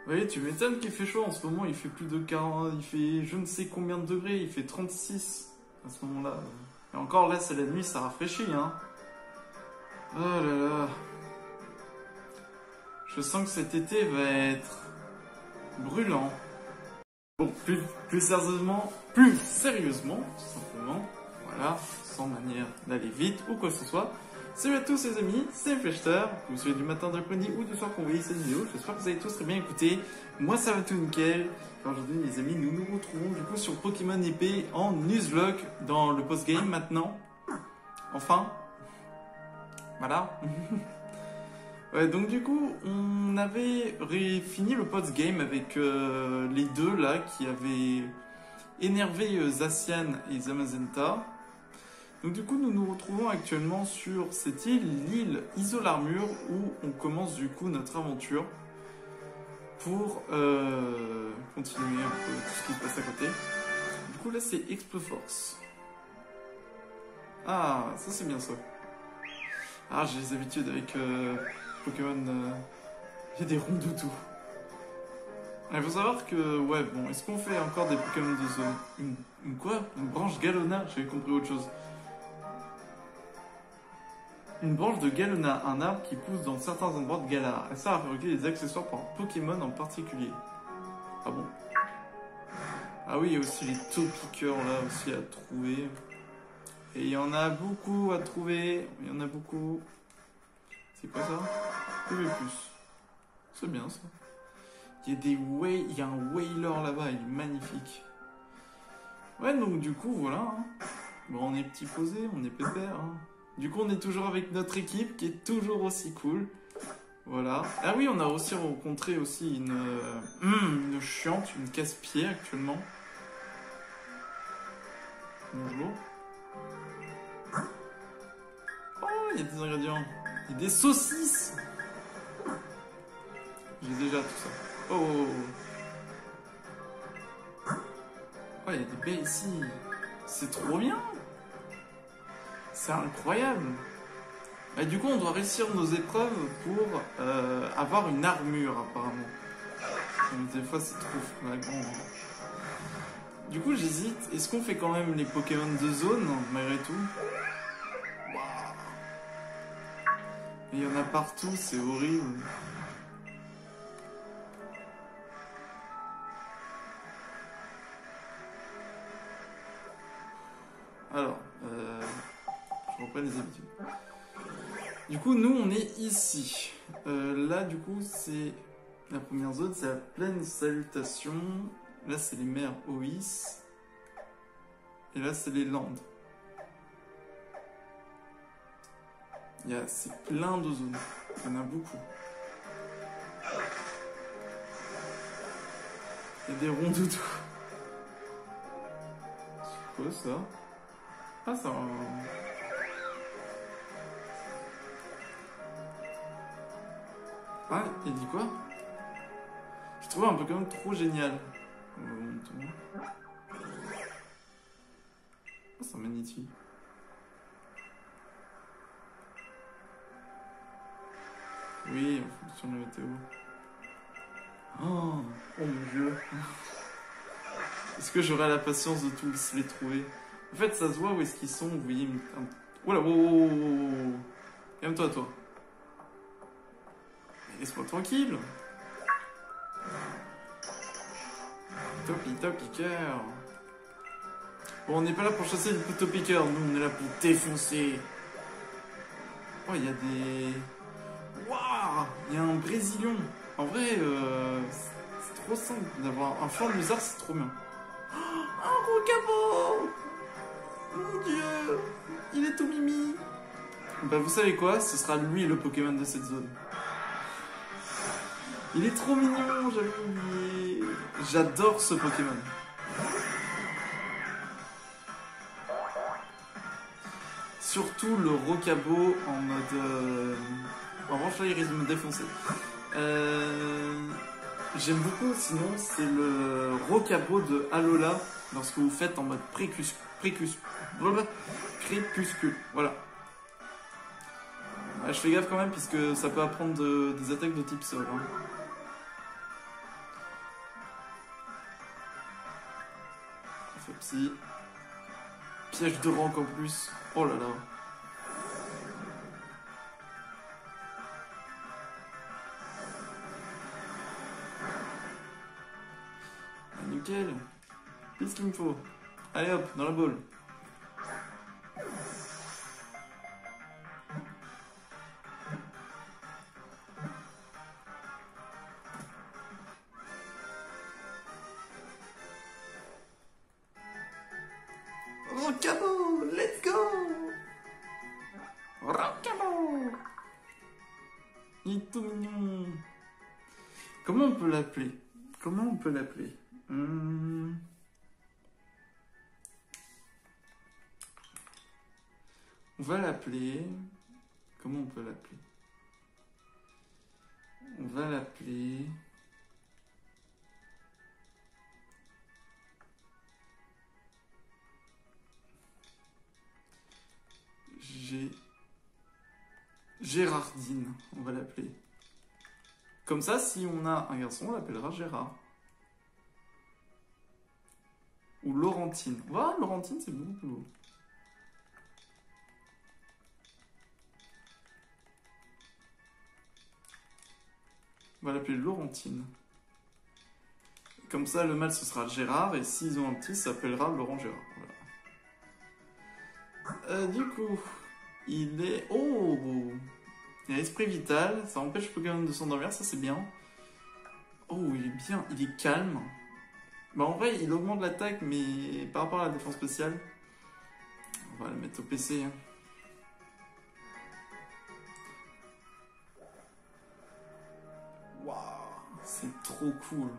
Oui, tu m'étonnes qu'il fait chaud en ce moment, il fait plus de 40, il fait je ne sais combien de degrés, il fait 36 à ce moment-là. Et encore là, c'est la nuit, ça rafraîchit, hein. Oh là là. Je sens que cet été va être brûlant. Bon, plus sérieusement, tout simplement, voilà, sans manière d'aller vite ou quoi que ce soit. Salut à tous les amis, c'est Fleshter, que vous soyez du matin, de l'après-midi ou du soir qu'on voyez cette vidéo, j'espère que vous avez tous très bien écouté. Moi ça va tout nickel. Aujourd'hui les amis, nous nous retrouvons du coup sur Pokémon épée en Nuzlocke dans le post-game maintenant. Enfin, voilà. Ouais, donc du coup, on avait fini le post-game avec les deux là qui avaient énervé Zacian et Zamazenta. Donc du coup, nous nous retrouvons actuellement sur cette île, l'île Isolarmure, où on commence du coup notre aventure pour continuer un peu tout ce qui se passe à côté. Du coup là, c'est Exploforce. Ah, ça c'est bien ça. Ah, j'ai les habitudes avec Pokémon. Il y a des rondoutous. Il faut savoir que, ouais, bon, est-ce qu'on fait encore des Pokémon de zone? Une quoi? Une branche Galona? J'avais compris autre chose. Une branche de Galona, un arbre qui pousse dans certains endroits de Galar. Elle sert à fabriquer des accessoires pour un Pokémon en particulier. Ah bon? Ah oui, il y a aussi les Topiqueurs là aussi à trouver. Et il y en a beaucoup à trouver. Il y en a beaucoup. C'est quoi ça? PV+. C'est bien ça. Il y a il y a un Wailer là-bas, il est magnifique. Ouais, donc du coup, voilà. Hein. Bon, on est petit posé, on est pépère. Hein. Du coup, on est toujours avec notre équipe qui est toujours aussi cool. Voilà. Ah oui, on a aussi rencontré aussi une chiante, une casse-pied actuellement. Bonjour. Oh, il y a des ingrédients. Il y a des saucisses. J'ai déjà tout ça. Oh. Oh, il y a des baies ici. C'est trop bien. C'est incroyable. Et du coup, on doit réussir nos épreuves pour avoir une armure, apparemment. Donc, des fois, c'est trop flagrant. Du coup, j'hésite. Est-ce qu'on fait quand même les Pokémon de zone, malgré tout? Waouh. Il y en a partout, c'est horrible. Alors, je reprends les habitudes. Du coup, nous, on est ici. Là, du coup, c'est la première zone, c'est la plaine salutation. Là, c'est les mers Oïs. Et là, c'est les Landes. C'est plein de zones. Il y en a beaucoup. Il y a des rondoutous. C'est quoi ça? Ah, ça... Ah, il dit quoi? J'ai trouvé un Pokémon trop génial. Oh, c'est un Manitee. Oui, en fonction de la météo. Oh mon dieu. Est-ce que j'aurai la patience de tous les trouver? En fait, ça se voit où est-ce qu'ils sont. Vous voyez. Oula, wow. Calme-toi, toi. Laisse-moi tranquille. Topiqueur. Bon, on n'est pas là pour chasser des Topiqueurs. Nous, on est là pour défoncer. Oh, il y a des... Waouh! Il y a un Brésilien. En vrai, c'est trop simple d'avoir un Formuzard, c'est trop bien. Oh, un Rocabo! Mon dieu! Il est tout mimi! Bah, vous savez quoi? Ce sera lui le Pokémon de cette zone. Il est trop mignon, j'avais oublié. J'adore ce Pokémon. Surtout le Rocabo en mode... En revanche, là, il risque de me défoncer. J'aime beaucoup, sinon, c'est le Rocabo de Alola lorsque vous faites en mode crépuscule. Voilà. Je fais gaffe quand même, puisque ça peut apprendre des attaques de type sol. Hein. Merci. Piège de rank en plus. Oh là là. Ah, nickel. C'est ce qu'il me faut. Allez hop, dans la boule. Rockabo, let's go. Rockabo. Il est tout mignon. Comment on peut l'appeler? Comment on peut l'appeler? On va l'appeler... Comment on peut l'appeler? On va l'appeler... Gérardine, on va l'appeler. Comme ça, si on a un garçon, on l'appellera Gérard. Ou Laurentine. Voilà, Laurentine, c'est beaucoup plus beau. On va l'appeler Laurentine. Comme ça, le mâle, ce sera Gérard, et s'ils ont un petit, ça s'appellera Laurent Gérard. Voilà. Du coup, il est... Oh! Il a esprit vital, ça empêche Pokémon de s'endormir, ça c'est bien. Oh, il est bien, il est calme. Bah en vrai, il augmente l'attaque, mais par rapport à la défense spéciale, on va le mettre au PC. Hein. Waouh, c'est trop cool.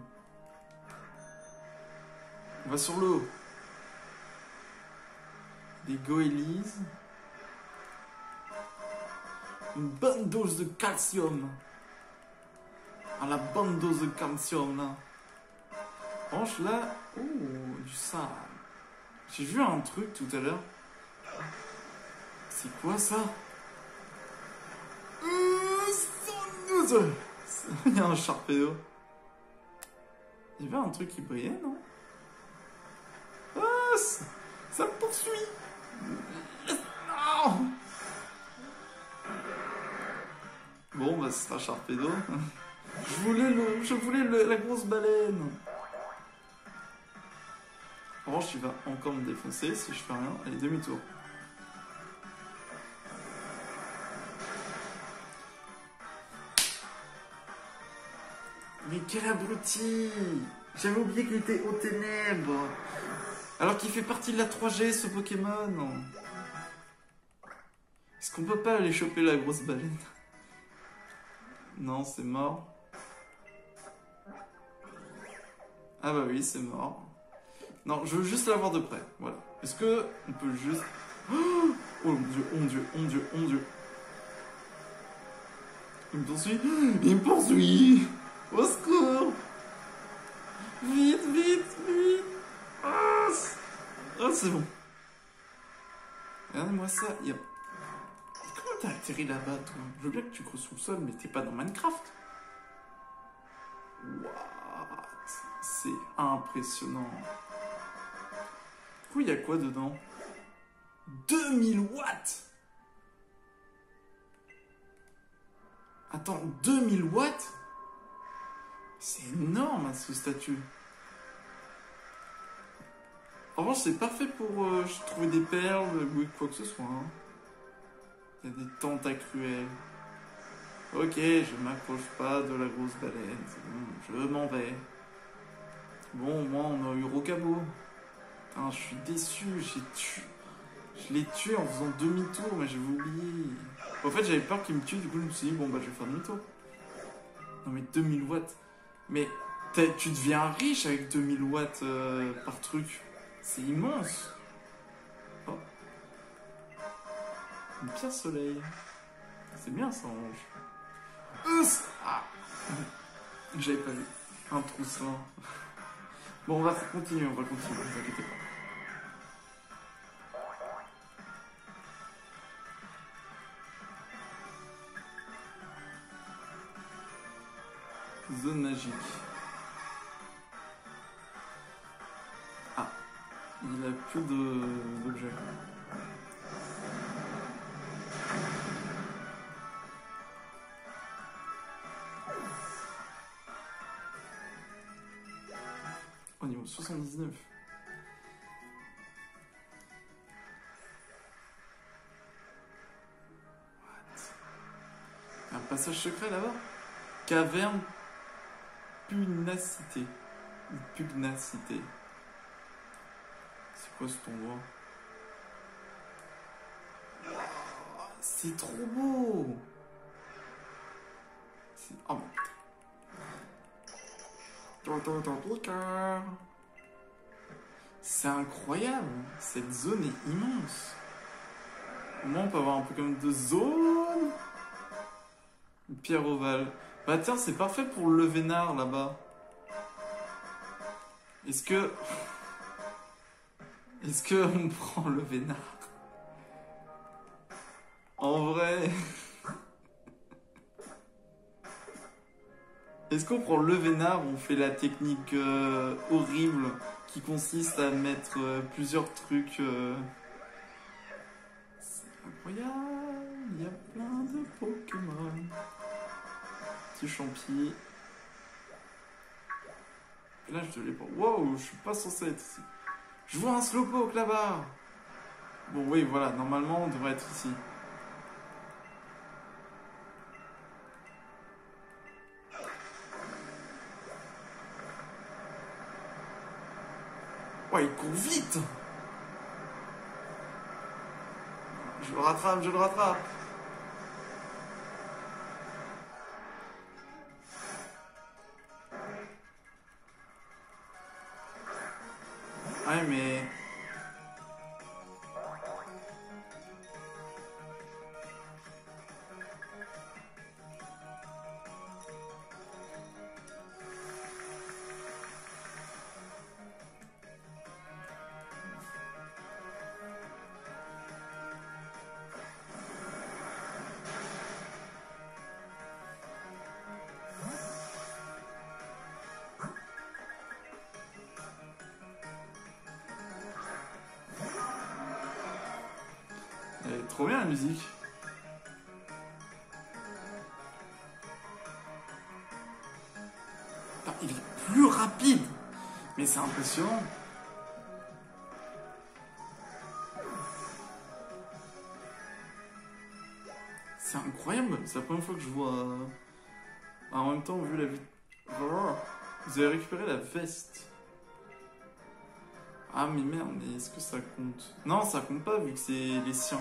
On va sur l'eau. Des goélises. Une bonne dose de calcium. Ah, la bonne dose de calcium là. Orange là. Oh, du sable. J'ai vu un truc tout à l'heure. C'est quoi ça? Il y a un Sharpedo. Il y avait un truc qui brillait, non? Ah, ça me poursuit. Non. Bon, bah ce sera Sharpedo. Je voulais la grosse baleine. Orange, il va encore me défoncer si je fais rien. Allez, demi-tour. Mais quel abruti! J'avais oublié qu'il était aux ténèbres. Alors qu'il fait partie de la 3G, ce Pokémon. Est-ce qu'on peut pas aller choper la grosse baleine? Non, c'est mort. Ah bah oui, c'est mort. Non, je veux juste l'avoir de près. Voilà. Est-ce que on peut juste... Oh mon dieu, oh mon dieu, oh mon dieu, oh mon dieu. Il me poursuit. Il me poursuit. Au secours. Vite, vite, vite. Ah, c'est bon. Regardez-moi ça. Comment t'as atterri là-bas, toi? Je veux bien que tu creuses sous le sol, mais t'es pas dans Minecraft. What? C'est impressionnant. Du coup, il y a quoi dedans? 2000 watts. Attends, 2000 watts? C'est énorme, hein, ce statut. En revanche, c'est parfait pour trouver des perles ou quoi que ce soit. Hein. Il y a des tentacruels. Ok, je m'approche pas de la grosse baleine. C'est bon, je m'en vais. Bon, moi, on a eu Rockabo. Putain, je suis déçu. Je l'ai tué en faisant demi-tour, mais j'avais oublié. En fait, j'avais peur qu'il me tue, du coup, je me suis dit, bon, bah, je vais faire demi-tour. Non, mais 2000 watts. Mais tu deviens riche avec 2000 watts par truc. C'est immense. Oh. Une pierre soleil. C'est bien ça, Orange. Ah. J'avais pas vu. Un trousseau. Bon, on va continuer, ne vous inquiétez pas. Zone magique. Ah. Il a plus d'objets. Au niveau 79. Un passage secret là-bas? Caverne Pugnacité. Ou Pugnacité. C'est quoi cet endroit? C'est trop beau! Oh mon... C'est incroyable! Cette zone est immense! Au moins on peut avoir un peu comme de zone! Une pierre ovale. Bah tiens, c'est parfait pour le vénard là-bas. Est-ce que on prend le vénard? En vrai... Est-ce qu'on prend le vénard ou on fait la technique horrible qui consiste à mettre plusieurs trucs C'est incroyable, il y a plein de Pokémon. Petit champi. Là, je l'ai pas. Wow, je suis pas censé être ici. Je vois un Slowpoke là-bas. Bon, oui, voilà, normalement, on devrait être ici. Ouais, il court vite. Je le rattrape, je le rattrape. Ouais, mais... Elle est trop bien la musique. Putain, il est plus rapide. Mais c'est impressionnant. C'est incroyable. C'est la première fois que je vois... En même temps, vu la vue... Oh, vous avez récupéré la veste. Ah mais merde, mais est-ce que ça compte? Non, ça compte pas vu que c'est les siens.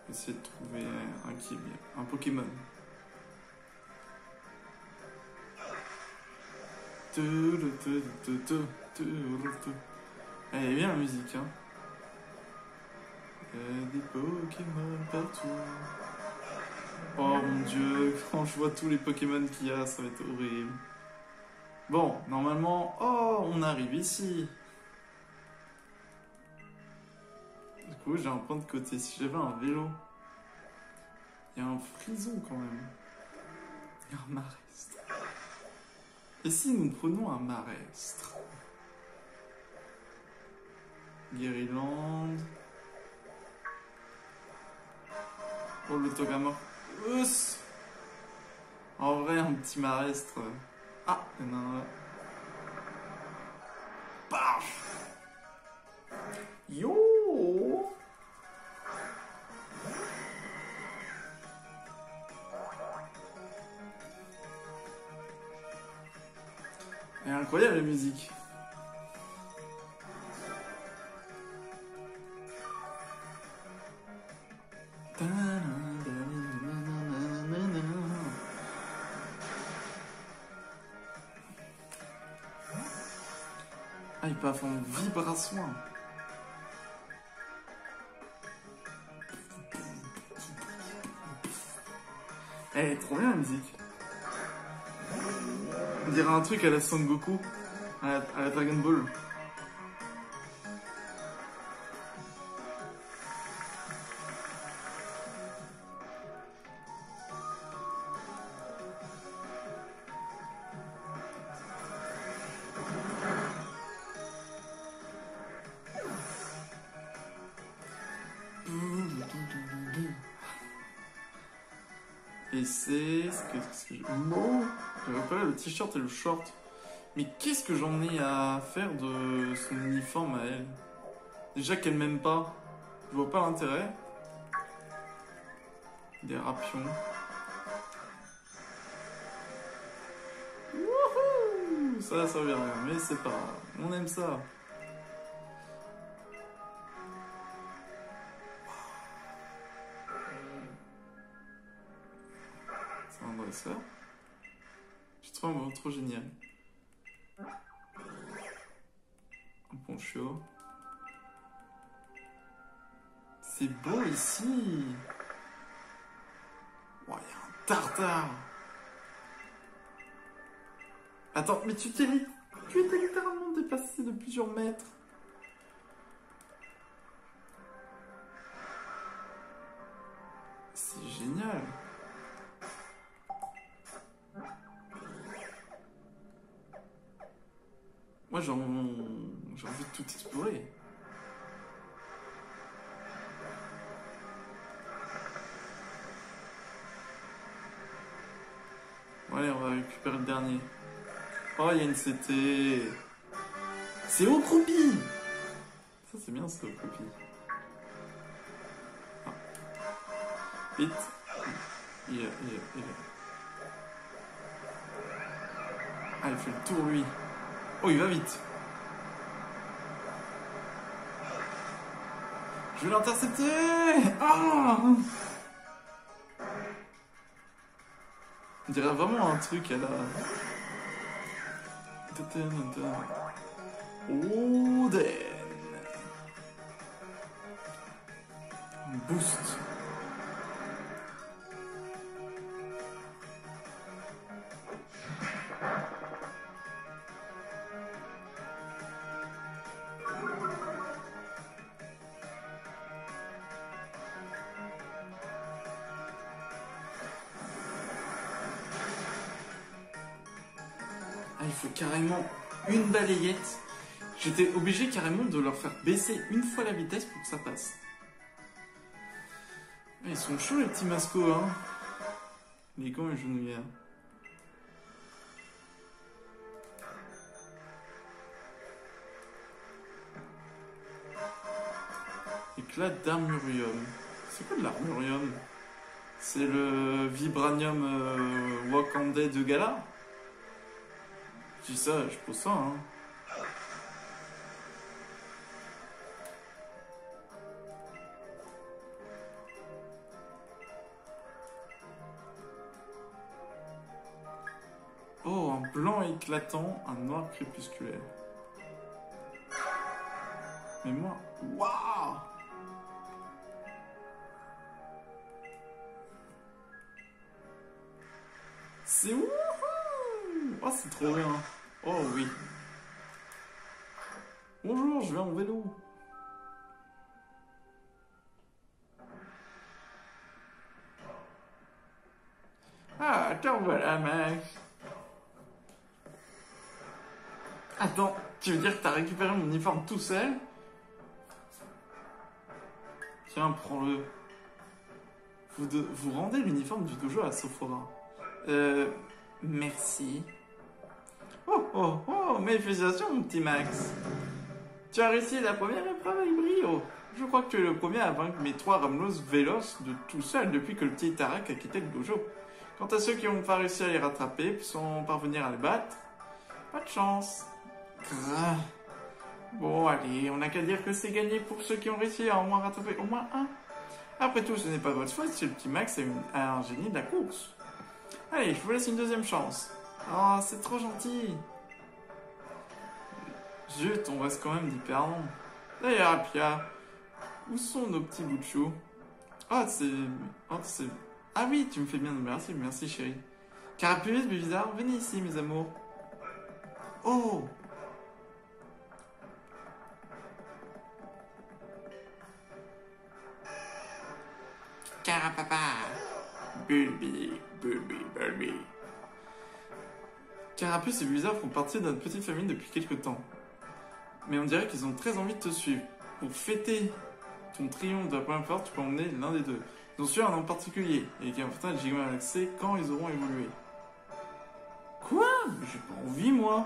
Essayer de trouver un qui est bien. Un Pokémon. Elle est bien la musique, hein. Il y a des Pokémon partout. Oh mon dieu, quand je vois tous les Pokémon qu'il y a, ça va être horrible. Bon, normalement... Oh, on arrive ici. Du coup, j'ai un point de côté. Si j'avais un vélo... Il y a un frison quand même. Il y a un marestre. Et si nous prenons un marestre? Guériland. Oh, le Togama. Ouss. En vrai, un petit marestre. Ah, il y en a un là. Paf. Yo. Elle est incroyable la musique. Ah, il peut faire une vibration. Elle est trop bien la musique. On dirait un truc à la Son Goku, à la Dragon Ball. baisser. Qu'est-ce que je... Oh, j'avais pas le t-shirt et le short. Mais qu'est-ce que j'en ai à faire de son uniforme à elle? Déjà qu'elle m'aime pas. Je vois pas l'intérêt. Des rapions. Wouhou! Ça veut rien, mais c'est pas grave. On aime ça. C'est un dresseur. Je trouve un moment trop génial. Un poncho. C'est beau ici. Oh, il y a un tartare. Attends, mais tu étais littéralement dépassé de plusieurs mètres. C'est génial. Moi, j'ai envie de tout explorer. Bon, allez, on va récupérer le dernier. Oh, il y a une CT. C'est au croupi. Ça, c'est bien, c'est au croupi. Ah. Vite. Il est. Ah, il fait le tour, lui. Oh, il va vite. Je vais l'intercepter. Ah! On dirait vraiment un truc à la... Oden. Boost. Ah, il faut carrément une balayette. J'étais obligé carrément de leur faire baisser une fois la vitesse pour que ça passe. Ils sont chauds les petits mascots, hein. Les gants et genouillères. Éclat d'armurium. C'est quoi de l'armurium? C'est le vibranium wakandais de Gala? Je dis ça, je pose ça, hein. Oh, un blanc éclatant, un noir crépusculaire. Mais moi, waouh! C'est wouhou! Oh, c'est trop bien. Oh oui. Bonjour, je vais en vélo. Ah, attends, voilà, Max. Attends, tu veux dire que t'as récupéré mon uniforme tout seul? Tiens, prends-le. Vous rendez l'uniforme du dojo à Sophora. Merci. Oh, mes félicitations, mon petit Max. Tu as réussi la première épreuve avec brio. Je crois que tu es le premier à vaincre mes 3 Ramos véloces de tout seul depuis que le petit Tarak a quitté le dojo. Quant à ceux qui n'ont pas réussi à les rattraper, sans parvenir à les battre, pas de chance. Grave. Bon, allez, on n'a qu'à dire que c'est gagné pour ceux qui ont réussi à au moins rattraper au moins un. Après tout, ce n'est pas votre faute si le petit Max a un génie de la course. Allez, je vous laisse une deuxième chance. Oh, c'est trop gentil. Zut, on reste quand même hyper long. D'ailleurs, Apia, où sont nos petits bouts de chou? Ah, c'est... Ah oui, tu me fais bien, merci chérie. Carapuce, bizarre, venez ici, mes amours. Oh! Carapapa! Baby. Carapuce et Blizzard font partie de notre petite famille depuis quelques temps. Mais on dirait qu'ils ont très envie de te suivre. Pour fêter ton triomphe de la première fois, tu peux emmener l'un des deux. Ils ont su un nom particulier et qui apportent le Gigamax accès quand ils auront évolué. Quoi? J'ai pas envie, moi.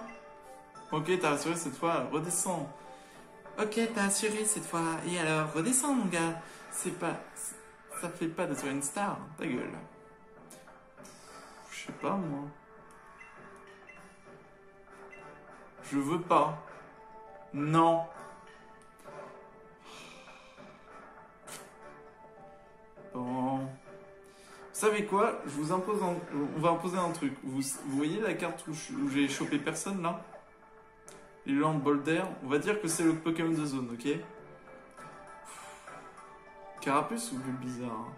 Ok, t'as assuré cette fois, redescends. Ok, t'as assuré cette fois, et alors, redescends, mon gars. C'est pas... Ça fait pas d'assurer une star, ta gueule. Je sais pas, moi. Je veux pas. Non. Bon. Vous savez quoi? Je vous impose on va imposer un truc. Vous voyez la carte où j'ai chopé personne, là? Les lampes Boulder. On va dire que c'est le Pokémon de zone, ok? Carapuce ou Bulbizarre?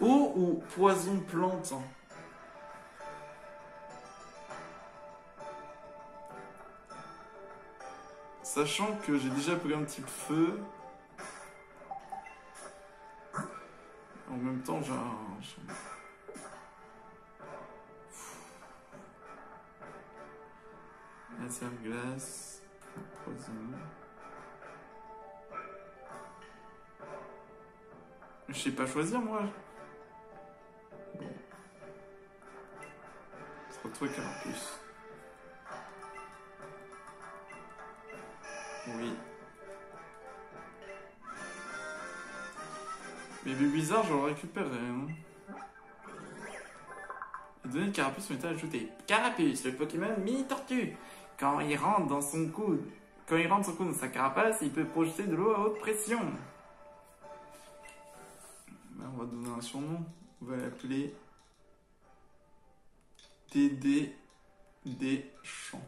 Eau ou poison plante? Sachant que j'ai déjà Pokémon type feu. En même temps, j'ai un... Matière glace, poison. Je sais pas choisir, moi. Bon. Ça sera toi Carapuce. Oui. Mais bizarre, je le récupérerai. Hein. Les données de Carapuce ont été ajoutées. Carapuce, le Pokémon mini-tortue. Quand il rentre son coude dans sa carapace, il peut projeter de l'eau à haute pression. Ben, on va donner un surnom. On va l'appeler Dédé des champs.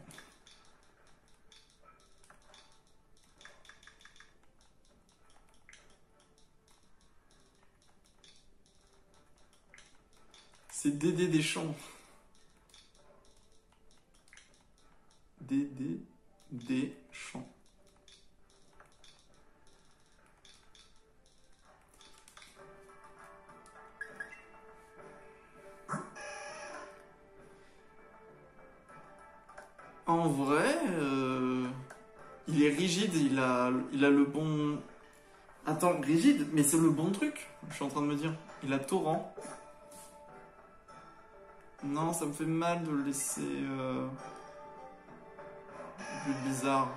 C'est Dédé des champs. Dédé des champs. En vrai, il est rigide, il a le bon... Attends, rigide, mais c'est le bon truc, je suis en train de me dire. Il a torrent. Non, ça me fait mal de le laisser... bizarre.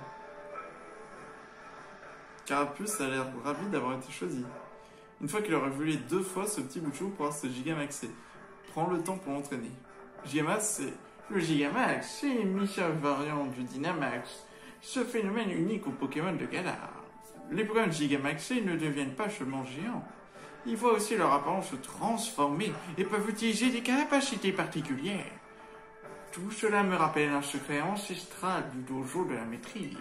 Carapuce a l'air ravi d'avoir été choisi. Une fois qu'il aura évolué 2 fois, ce petit bout de chou pourra se gigamaxer. Prends le temps pour l'entraîner. Gigamax, c'est... Le Gigamax, c'est une variante du Dynamax. Ce phénomène unique aux Pokémon de Galar. Les Pokémon Gigamaxés ne deviennent pas seulement géants. Ils voient aussi leur apparence se transformer et peuvent utiliser des capacités particulières. Tout cela me rappelle un secret ancestral du dojo de la maîtrise.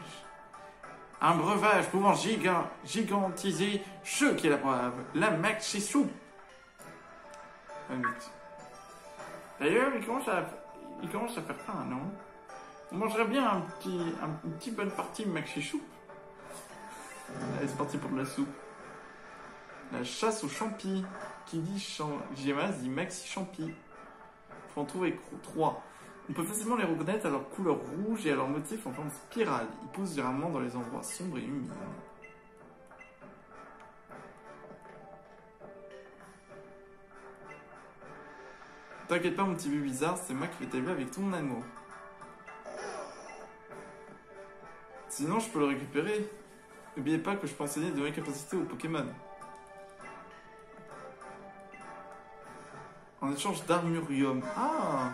Un breuvage pouvant gigantiser ceux qui la boivent, la Maxi Soup. D'ailleurs, il commence à faire faim, non? On mangerait bien une petite bonne partie de Maxi Soup. Allez, c'est parti pour de la soupe. La chasse aux champis. Qui dit Gimas dit Maxi Champi. Faut en trouver 3. On peut facilement les reconnaître à leur couleur rouge et à leur motif en forme spirale. Ils poussent généralement dans les endroits sombres et humides. T'inquiète pas mon petit bébé bizarre, c'est moi qui vais t'élever avec tout mon amour. Sinon je peux le récupérer. N'oubliez pas que je peux enseigner de vraies capacités aux Pokémon. En échange d'armurium. Ah!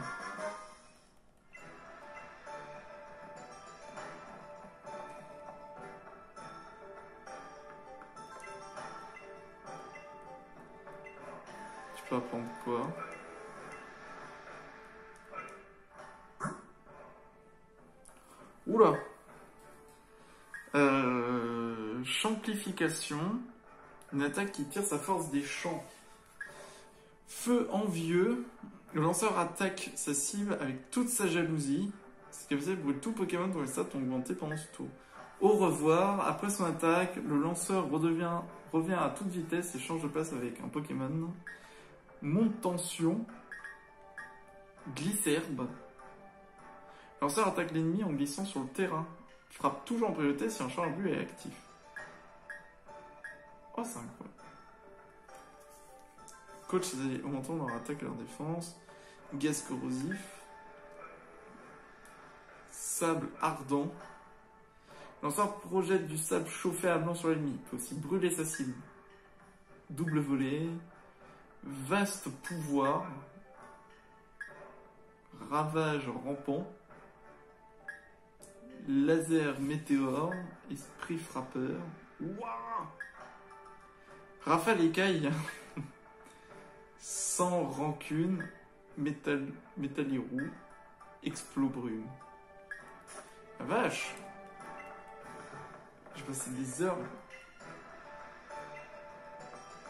Tu peux apprendre quoi? Oula! Champlification. Une attaque qui tire sa force des champs. Feu envieux. Le lanceur attaque sa cible avec toute sa jalousie. Ce qui est possible pour tout Pokémon dont les stats ont augmenté pendant ce tour. Au revoir. Après son attaque, le lanceur revient à toute vitesse et change de place avec un Pokémon. Monte tension. Glisse-herbe. Le lanceur attaque l'ennemi en glissant sur le terrain. Frappe toujours en priorité si un champ bleu est actif. Oh, c'est incroyable. Coach ses alliés, augmentant leur attaque et leur défense. Gaz corrosif. Sable ardent. Lanceur projette du sable chauffé à blanc sur l'ennemi. Il peut aussi brûler sa cible. Double volée. Vaste pouvoir. Ravage rampant. Laser météore. Esprit frappeur. Waouh! Rafale écaille. Sans rancune. Métallirou. Explos brume. La vache! J'ai passé des heures.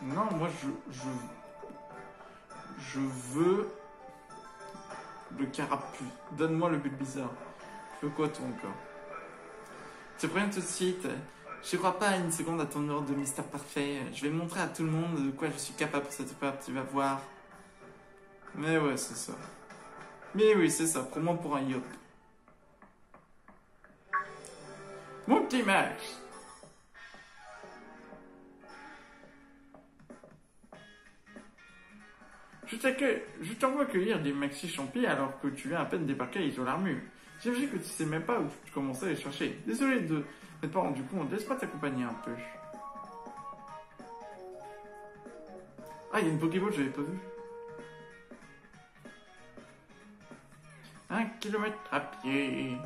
Non, moi je veux le carapuce. Donne-moi le but bizarre. Tu veux quoi toi encore? Tu préviens tout de suite. Je crois pas une seconde à ton ordre de mystère parfait. Je vais montrer à tout le monde de quoi je suis capable pour cette épreuve. Tu vas voir. Mais ouais, c'est ça. Mais oui, c'est ça. Prends-moi pour un yop. Mon petit Max. Je t'envoie cueillir des maxi champis alors que tu viens à peine débarquer à Isola Armure. J'imagine que tu sais même pas où tu commençais à les chercher. Désolé de m'être pas rendu compte. Laisse-moi t'accompagner un peu. Ah, il y a une Pokéball, je l'avais pas vue. 1 kilomètre à pied.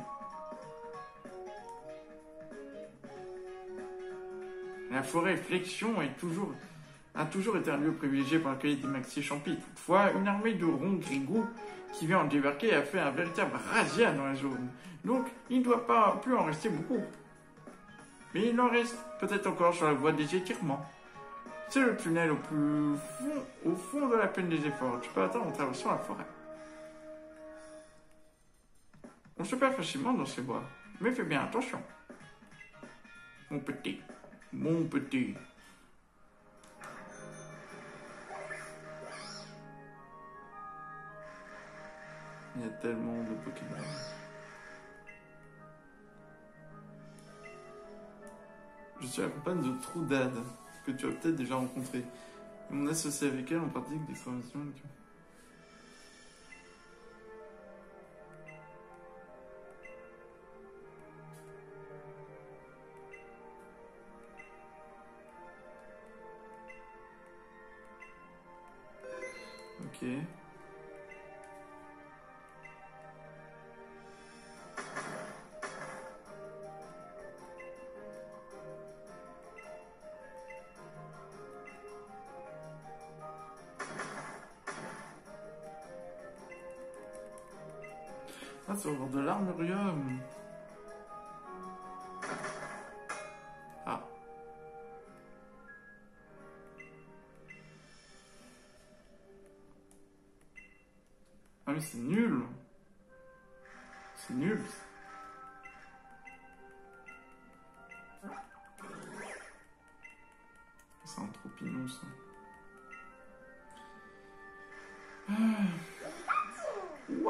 La forêt Flexion a toujours été un lieu privilégié pour accueillir des maxi champis. Toutefois, une armée de ronds grigous qui vient en débarquer a fait un véritable razzia dans la zone. Donc, il ne doit pas plus en rester beaucoup. Mais il en reste peut-être encore sur la voie des étirements. C'est le tunnel au fond de la plaine des efforts. Tu peux attendre en traversant la forêt. On se perd facilement dans ces bois, mais fais bien attention. Mon petit. Mon petit. Il y a tellement de Pokémon. Je suis accompagné de Troudade, que tu as peut-être déjà rencontré. Mon associé avec elle, on pratique des formations. Ok. Ah, c'est au bord de l'armurium. Ah. Ah mais c'est nul. C'est nul. C'est un trop pignon ça. Waouh, il y a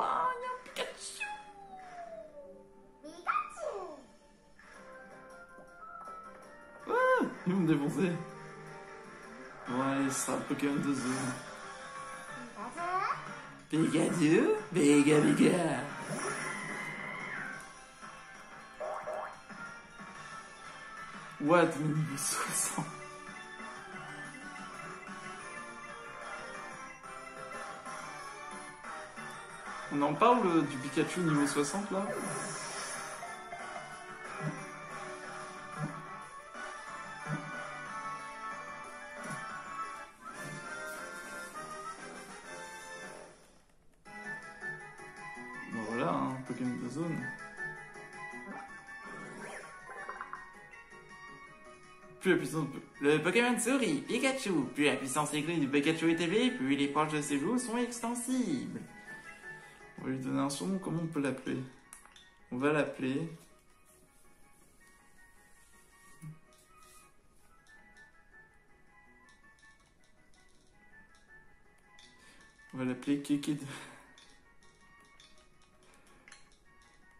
un Pikachu. Ah, ils vont me défoncer. Ouais, c'est un Pokémon de zone. Pikachu, Pika. What, niveau 60. On en parle du Pikachu niveau 60 là? Bon voilà, hein, Pokémon de zone. Plus la puissance... Le Pokémon souris, Pikachu. Plus la puissance aiguë du Pikachu est élevée, plus les poches de ses joues sont extensibles. On va lui donner un surnom, comment on peut l'appeler? On va l'appeler... On va l'appeler Kéké...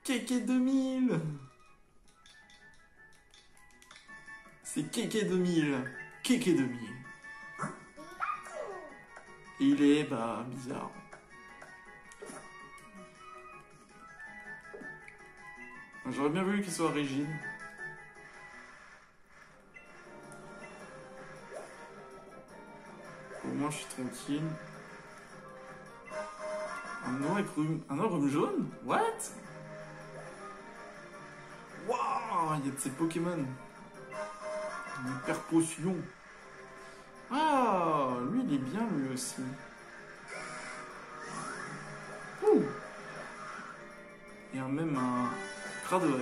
Kéké 2000. C'est Kéké 2000. Kéké 2000. Et il est, bah, bizarre. J'aurais bien voulu qu'il soit rigide. Au moins, je suis tranquille. Un rhume jaune? What? Waouh, il y a de ces Pokémon. Une hyper potion. Ah, lui, il est bien, lui aussi. Ouh. Il y a même un Cradoré.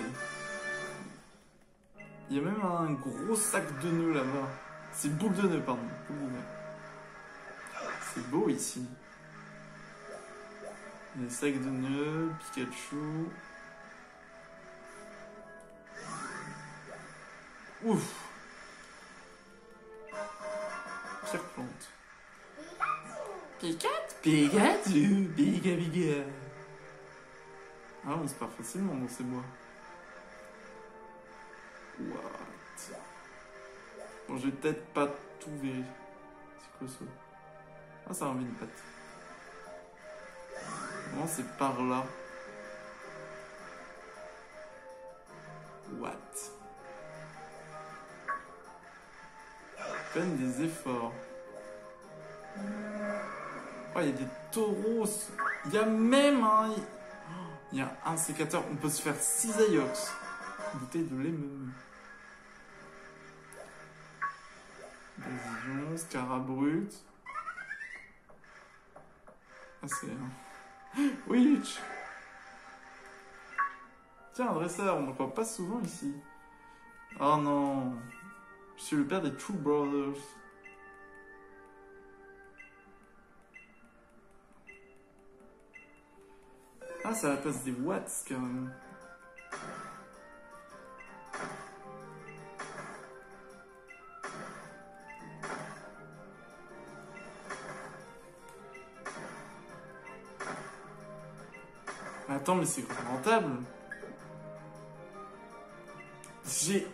Il y a même un gros sac de nœuds là-bas. C'est boule de nœuds, pardon. Boule de nœuds. C'est beau ici. Les sacs de nœuds, Pikachu. Ouf. Pierre plante. Pikachu, Pika. Ah, on se perd facilement dans ces bois. What? Bon, je vais peut-être pas tout vérifier. C'est quoi ça? Ah, ça a envie de patte. Non, c'est par là. What? Peine des efforts. Oh, il y a des taureaux. Il y a même un... Il y a un sécateur. On peut se faire 6 Aiox. Bouteille de lait même. Vision, Scarabrut. Ah, c'est... Witch. Tiens, un dresseur. On ne voit pas souvent ici. Oh non. Je suis le père des True Brothers. Ah, c'est à la place des Watts, quand même. Attends, mais c'est rentable. J'ai...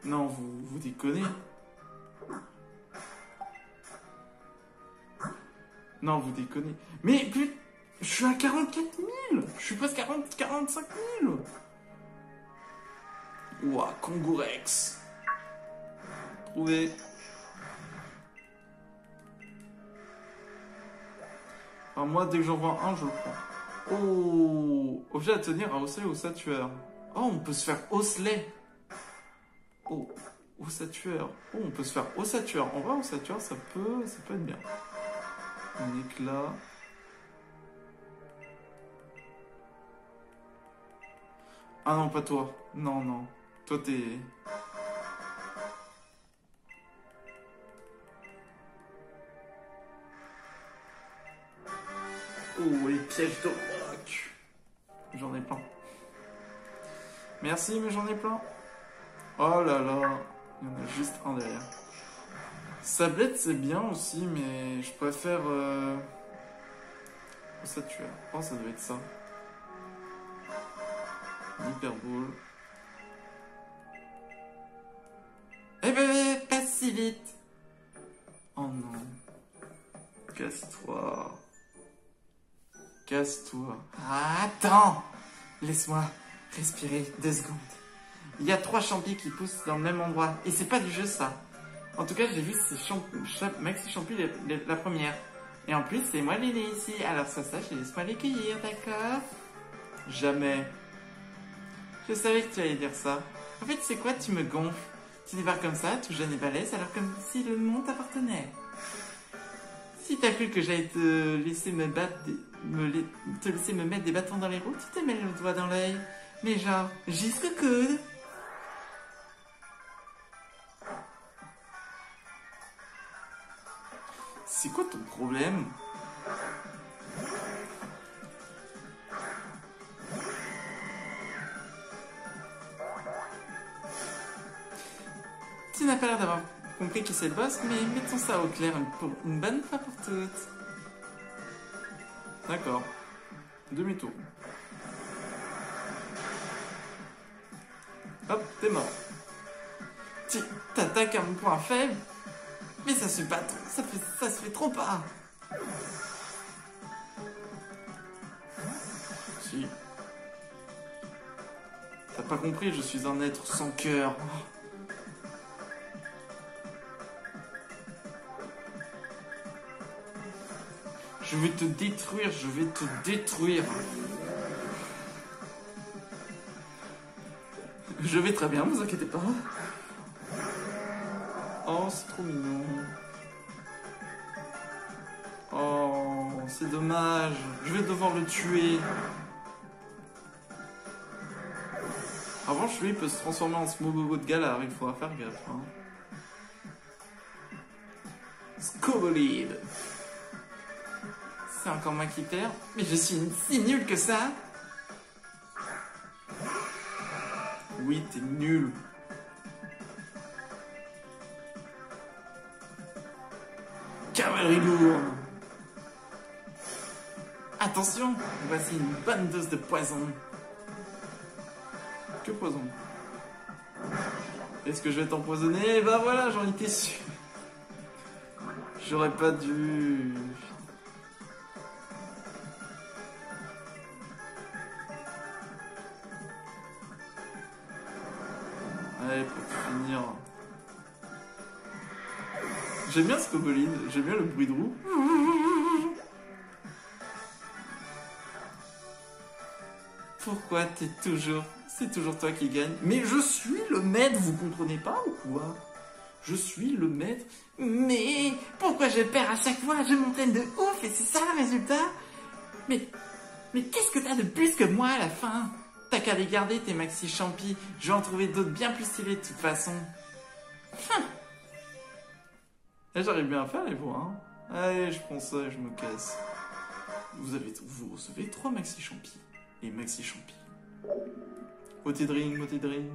Non, vous déconnez. Non, vous déconnez. Mais je suis à 44 000. Je suis presque à 45 000. Ouah, Kangourex. Trouvé. Alors moi, dès que j'en vois un, je le prends. Oh, objet à tenir à osselet ou satueur. Oh, on peut se faire osselet. Oh, ossature. Oh, on peut se faire ossature. En vrai, ossature, ça peut être bien. Un éclat. Ah non, pas toi. Non, non. Toi, t'es... Oh, les pièges de roc. J'en ai plein. Merci, mais j'en ai plein. Oh là là. Il y en a juste un derrière. Sablette, c'est bien aussi, mais je préfère... Ossature. Oh, ça doit être ça. Hyperboule. Eh ben, pas si vite. Oh non. Casse-toi. Casse-toi. Ah, attends. Laisse-moi respirer 2 secondes. Il y a 3 champis qui poussent dans le même endroit. Et c'est pas du jeu, ça. En tout cas, j'ai vu ces maxi champis la première. Et en plus, c'est moi l'aîné ici. Alors ça, laisse-moi les cueillir, d'accord? Jamais. Je savais que tu allais dire ça. En fait, c'est quoi, tu me gonfles? Tu débarques comme ça, tout jeune et balèze, alors comme si le monde t'appartenait. Si t'as cru que j'allais te laisser te laisser me mettre des bâtons dans les roues, tu te mets le doigt dans l'œil. Mais genre, jusqu'au coude. C'est quoi ton problème? Tu n'as pas l'air d'avoir compris qui c'est le boss, mais mettons ça au clair pour une bonne fois pour toutes. D'accord. Demi-tour. Hop, t'es mort. Tu t'attaques à mon point faible. Mais ça se fait pas, ça se fait trop pas. Si. T'as pas compris, je suis un être sans cœur. Je vais te détruire, je vais te détruire. Je vais très bien, vous inquiétez pas. Oh, c'est trop mignon. Oh, c'est dommage. Je vais devoir le tuer. En revanche, lui, il peut se transformer en Smogogo de Galar. Il faudra faire gaffe. Hein. Scobolide. C'est encore moi qui perds. Mais je suis si nul que ça. Oui, t'es nul. Cavalerie lourde. Attention, voici une bonne dose de poison. Que poison? Est-ce que je vais t'empoisonner? Ben voilà, j'en étais sûr. J'aurais pas dû... Allez, pour finir... J'aime bien ce coboline, j'aime bien le bruit de roue. Pourquoi t'es toujours... C'est toujours toi qui gagne. Mais je suis le maître, vous comprenez pas ou quoi? Je suis le maître. Mais pourquoi je perds à chaque fois? Je m'entraîne de ouf et c'est ça le résultat? Mais qu'est-ce que t'as de plus que moi à la fin? T'as qu'à les garder tes maxi champis. Je vais en trouver d'autres bien plus stylés de toute façon. J'arrive bien à faire les voix, hein. Allez, je prends ça et je me casse. Vous recevez 3 maxi champis. Les maxi champis. Ôté de ring.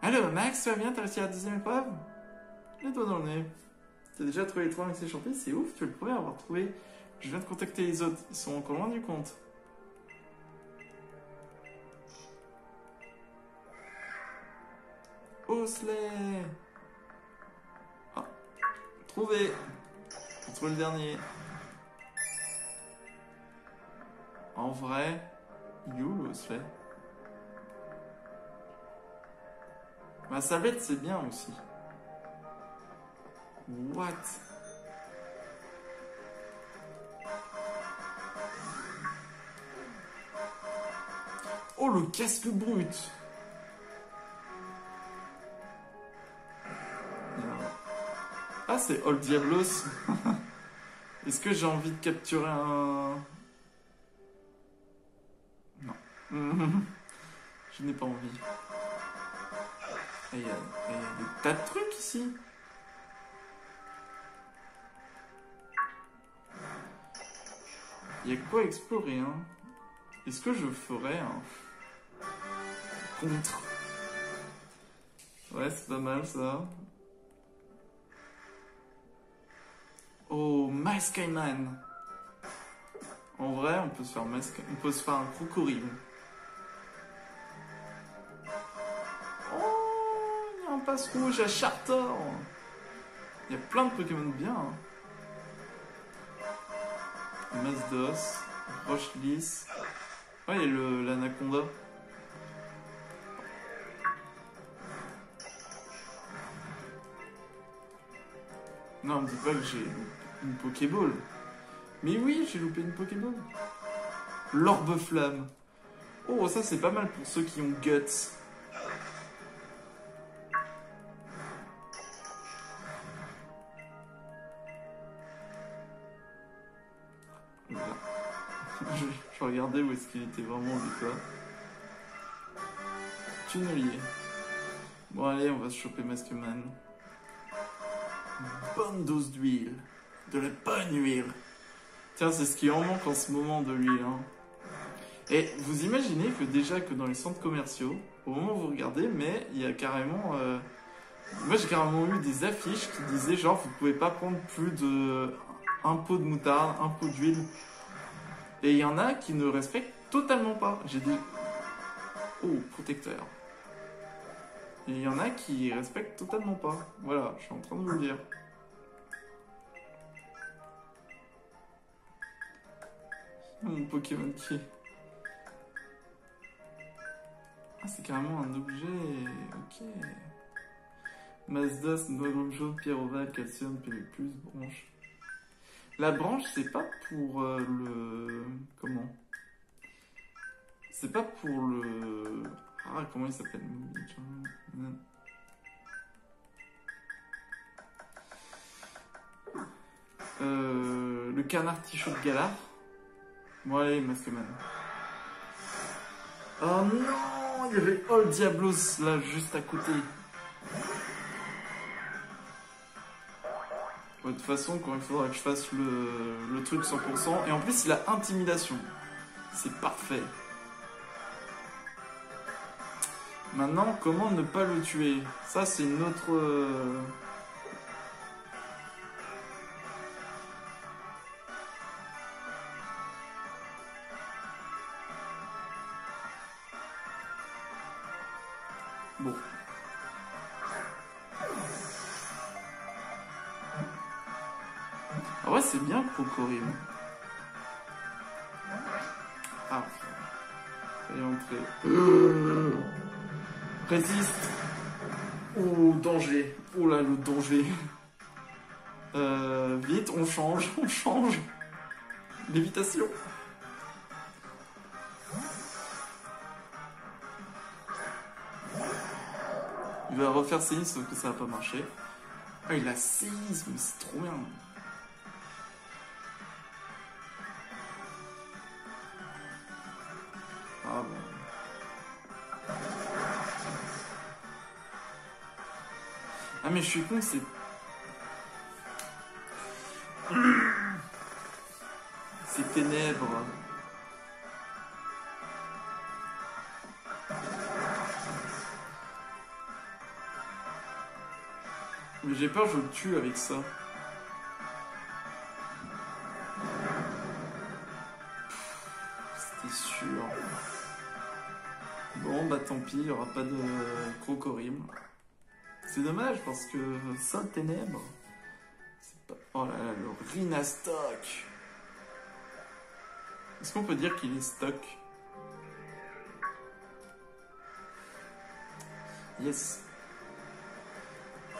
Allô, Max, tu vas bien? T'as réussi à la deuxième épreuve? Les doigts dans le nez. T'as déjà trouvé les 3 maxi champis? C'est ouf, tu es le premier à avoir trouvé. Je viens de contacter les autres. Ils sont encore loin du compte. Osley! Ah, trouvé! On trouve le dernier. En vrai, il est où le Osley? Ma sablette, c'est bien aussi. What? Oh, le casque brut! Ah, c'est Old Diablos. Est-ce que j'ai envie de capturer un... Non. Je n'ai pas envie. Il y a des tas de trucs ici. Il y a quoi à explorer, hein? Est-ce que je ferais un... contre? Ouais, c'est pas mal ça. Oh, Mask Cayman. En vrai, on peut se faire un crocodile. Oh, il y a un passe rouge à Chartor. Il y a plein de Pokémon bien. Hein. Masse d'os, roche lisse. Ouais, il y a l'anaconda. Non, me dis pas que j'ai une Pokéball. Mais oui, j'ai loupé une Pokéball. L'orbe flamme. Oh, ça c'est pas mal pour ceux qui ont guts. Voilà. Je regardais où est-ce qu'il était vraiment du quoi. Tunnelier. Bon allez, on va se choper Maskman. Bonne dose d'huile. De la bonne huile. Tiens, c'est ce qui en manque en ce moment de l'huile. Hein. Et vous imaginez que déjà que dans les centres commerciaux, au moment où vous regardez, mais il y a carrément... Moi j'ai carrément eu des affiches qui disaient genre vous pouvez pas prendre plus de un pot de moutarde, un pot d'huile. Et il y en a qui ne respectent totalement pas. J'ai dit... Oh, protecteur. Et il y en a qui respectent totalement pas. Voilà, je suis en train de vous le dire. Mon Pokémon qui est... Ah, c'est carrément un objet. Ok. Mazda, c'est une noix jaune, pierre ovale, calcium, PV+, branche. La branche, c'est pas pour le... Comment? C'est pas pour le... Ah, comment il s'appelle? Le canard tichot de Galar. Bon, allez, Masqueman. Oh non, il y avait Old Diablos là, juste à côté. Ouais, de toute façon, quand il faudra que je fasse le truc 100%. Et en plus, il a intimidation. C'est parfait. Maintenant, comment ne pas le tuer? Ça, c'est une autre... Bon. Ah ouais, c'est bien Crocorim. Ah. Fallait entrer. Résiste. Oh, danger. Oh là, le danger. Vite, on change, on change. Lévitation. Il va refaire séisme, sauf que ça va pas marcher. Ah, il a séisme, c'est trop bien. Ah bon. Ah mais je suis con, c'est... C'est ténèbres. Mais j'ai peur, je le tue avec ça. C'était sûr. Bon, bah tant pis, il n'y aura pas de Crocorim. C'est dommage parce que ça, ténèbres. C'est pas... Oh là là, le Rhinastock. Est-ce qu'on peut dire qu'il est stock? Yes.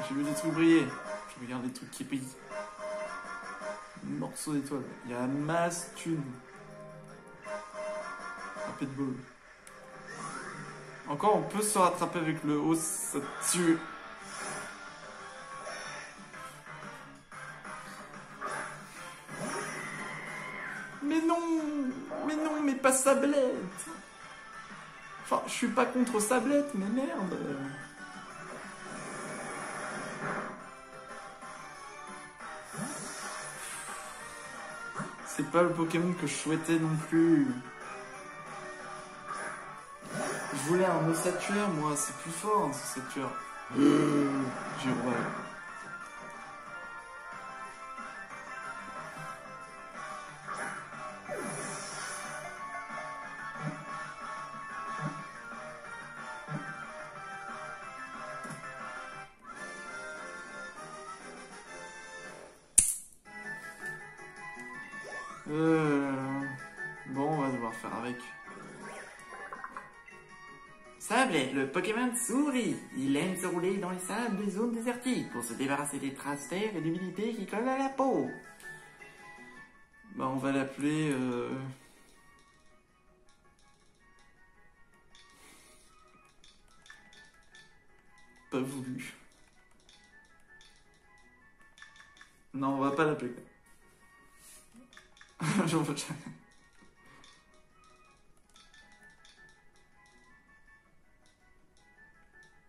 J'ai vu des trucs briller. Je regarde les trucs qui brillent. Morceau d'étoile. Il y a masse thune. Un peu de bol. Encore, on peut se rattraper avec le haut, ça tue. Mais non, mais pas Sablette. Enfin, je suis pas contre Sablette, mais merde. C'est pas le Pokémon que je souhaitais non plus. Je voulais un ossature, moi, c'est plus fort un ossature. J'ai ouais. Bon, on va devoir faire avec. Sablette, le Pokémon souris. Il aime se rouler dans les sables des zones désertiques pour se débarrasser des traces terre et d'humidité qui collent à la peau. Bah, on va l'appeler... Pas voulu. Non, on va pas l'appeler. J'en veux jamais.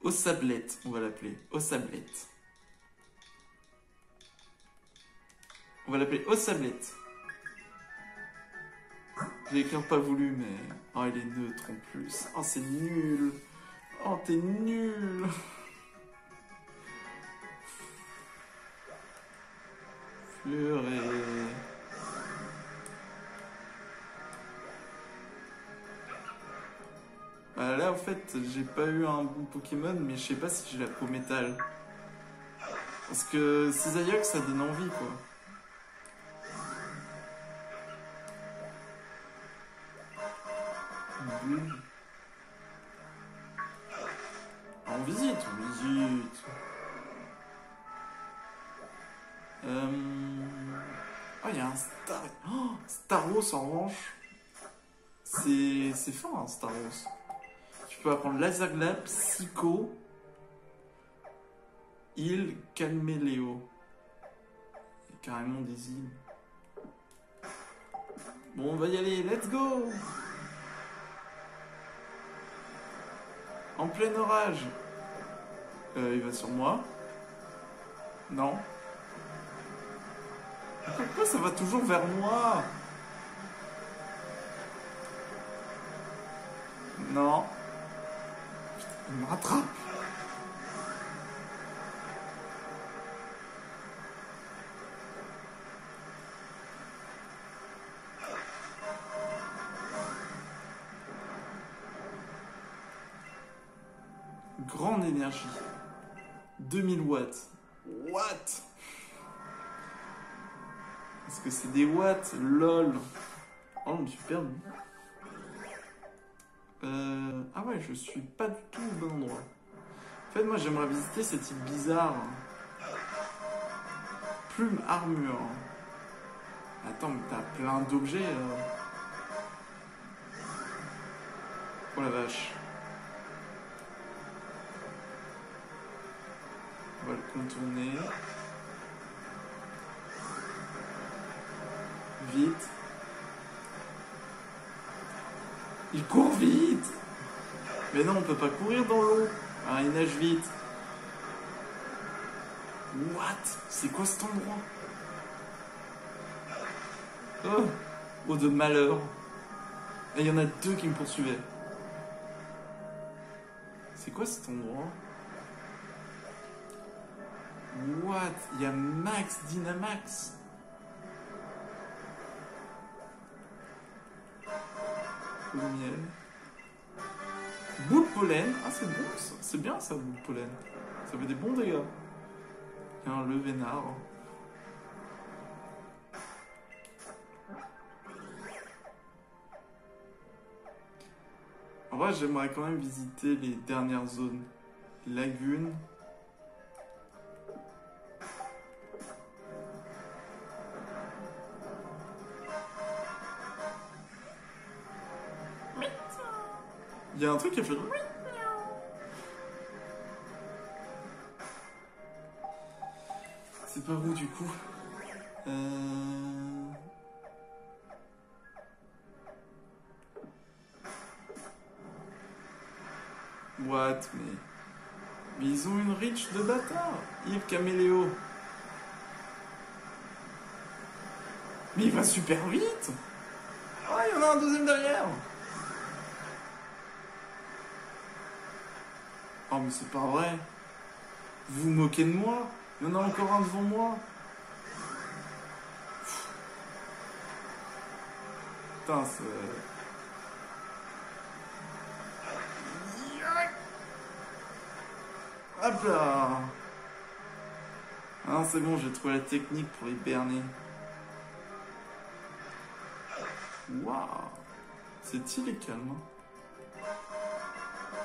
Ossablette, on va l'appeler. Ossablette. On va l'appeler Ossablette. J'ai écrit pas voulu, mais... Oh, il est neutre en plus. Oh, c'est nul. Oh, t'es nul. Purée. Là, en fait, j'ai pas eu un bon Pokémon, mais je sais pas si j'ai la peau métal. Parce que Cisaillux, ça donne envie, quoi. On visite, on visite. Oh, il y a un Star... Oh, Staros, en revanche. C'est fort, hein, Staros. Tu peux apprendre Laser Glap, Psycho, île, Calméléo. Il y a carrément des îles. Bon, on va y aller, let's go! En plein orage. Il va sur moi. Non. Pourquoi ça va toujours vers moi? Non. Il me rattrape. Grande énergie. 2000 watts. What? Est-ce que c'est des watts? Lol. Oh, je me suis perdu. Ah ouais, je suis pas du tout au bon endroit. En fait, moi, j'aimerais visiter ces types bizarres. Plume armure. Attends, mais t'as plein d'objets. Oh la vache. On va le contourner. Vite. Il court vite. Mais non, on peut pas courir dans l'eau. Ah, il nage vite. What? C'est quoi cet endroit? Oh, oh de malheur. Et il y en a deux qui me poursuivaient. C'est quoi cet endroit? What? Il y a Max Dynamax. Le miel. Boule pollen. Ah, c'est bon, ça. C'est bien ça, boule pollen. Ça fait des bons dégâts. Il y a un levénard. En vrai, j'aimerais quand même visiter les dernières zones. Lagune. Il y a un truc qui a fait... C'est par où du coup? What? Mais ils ont une reach de bâtard. Yves Caméléo. Mais il va super vite. Ah, il y en a un deuxième derrière. Oh, mais c'est pas vrai. Vous vous moquez de moi? Il y en a encore un devant moi. Putain, c'est... Hop là. Ah, c'est bon, j'ai trouvé la technique pour les berner. Waouh. C'est stylé calme. Hein.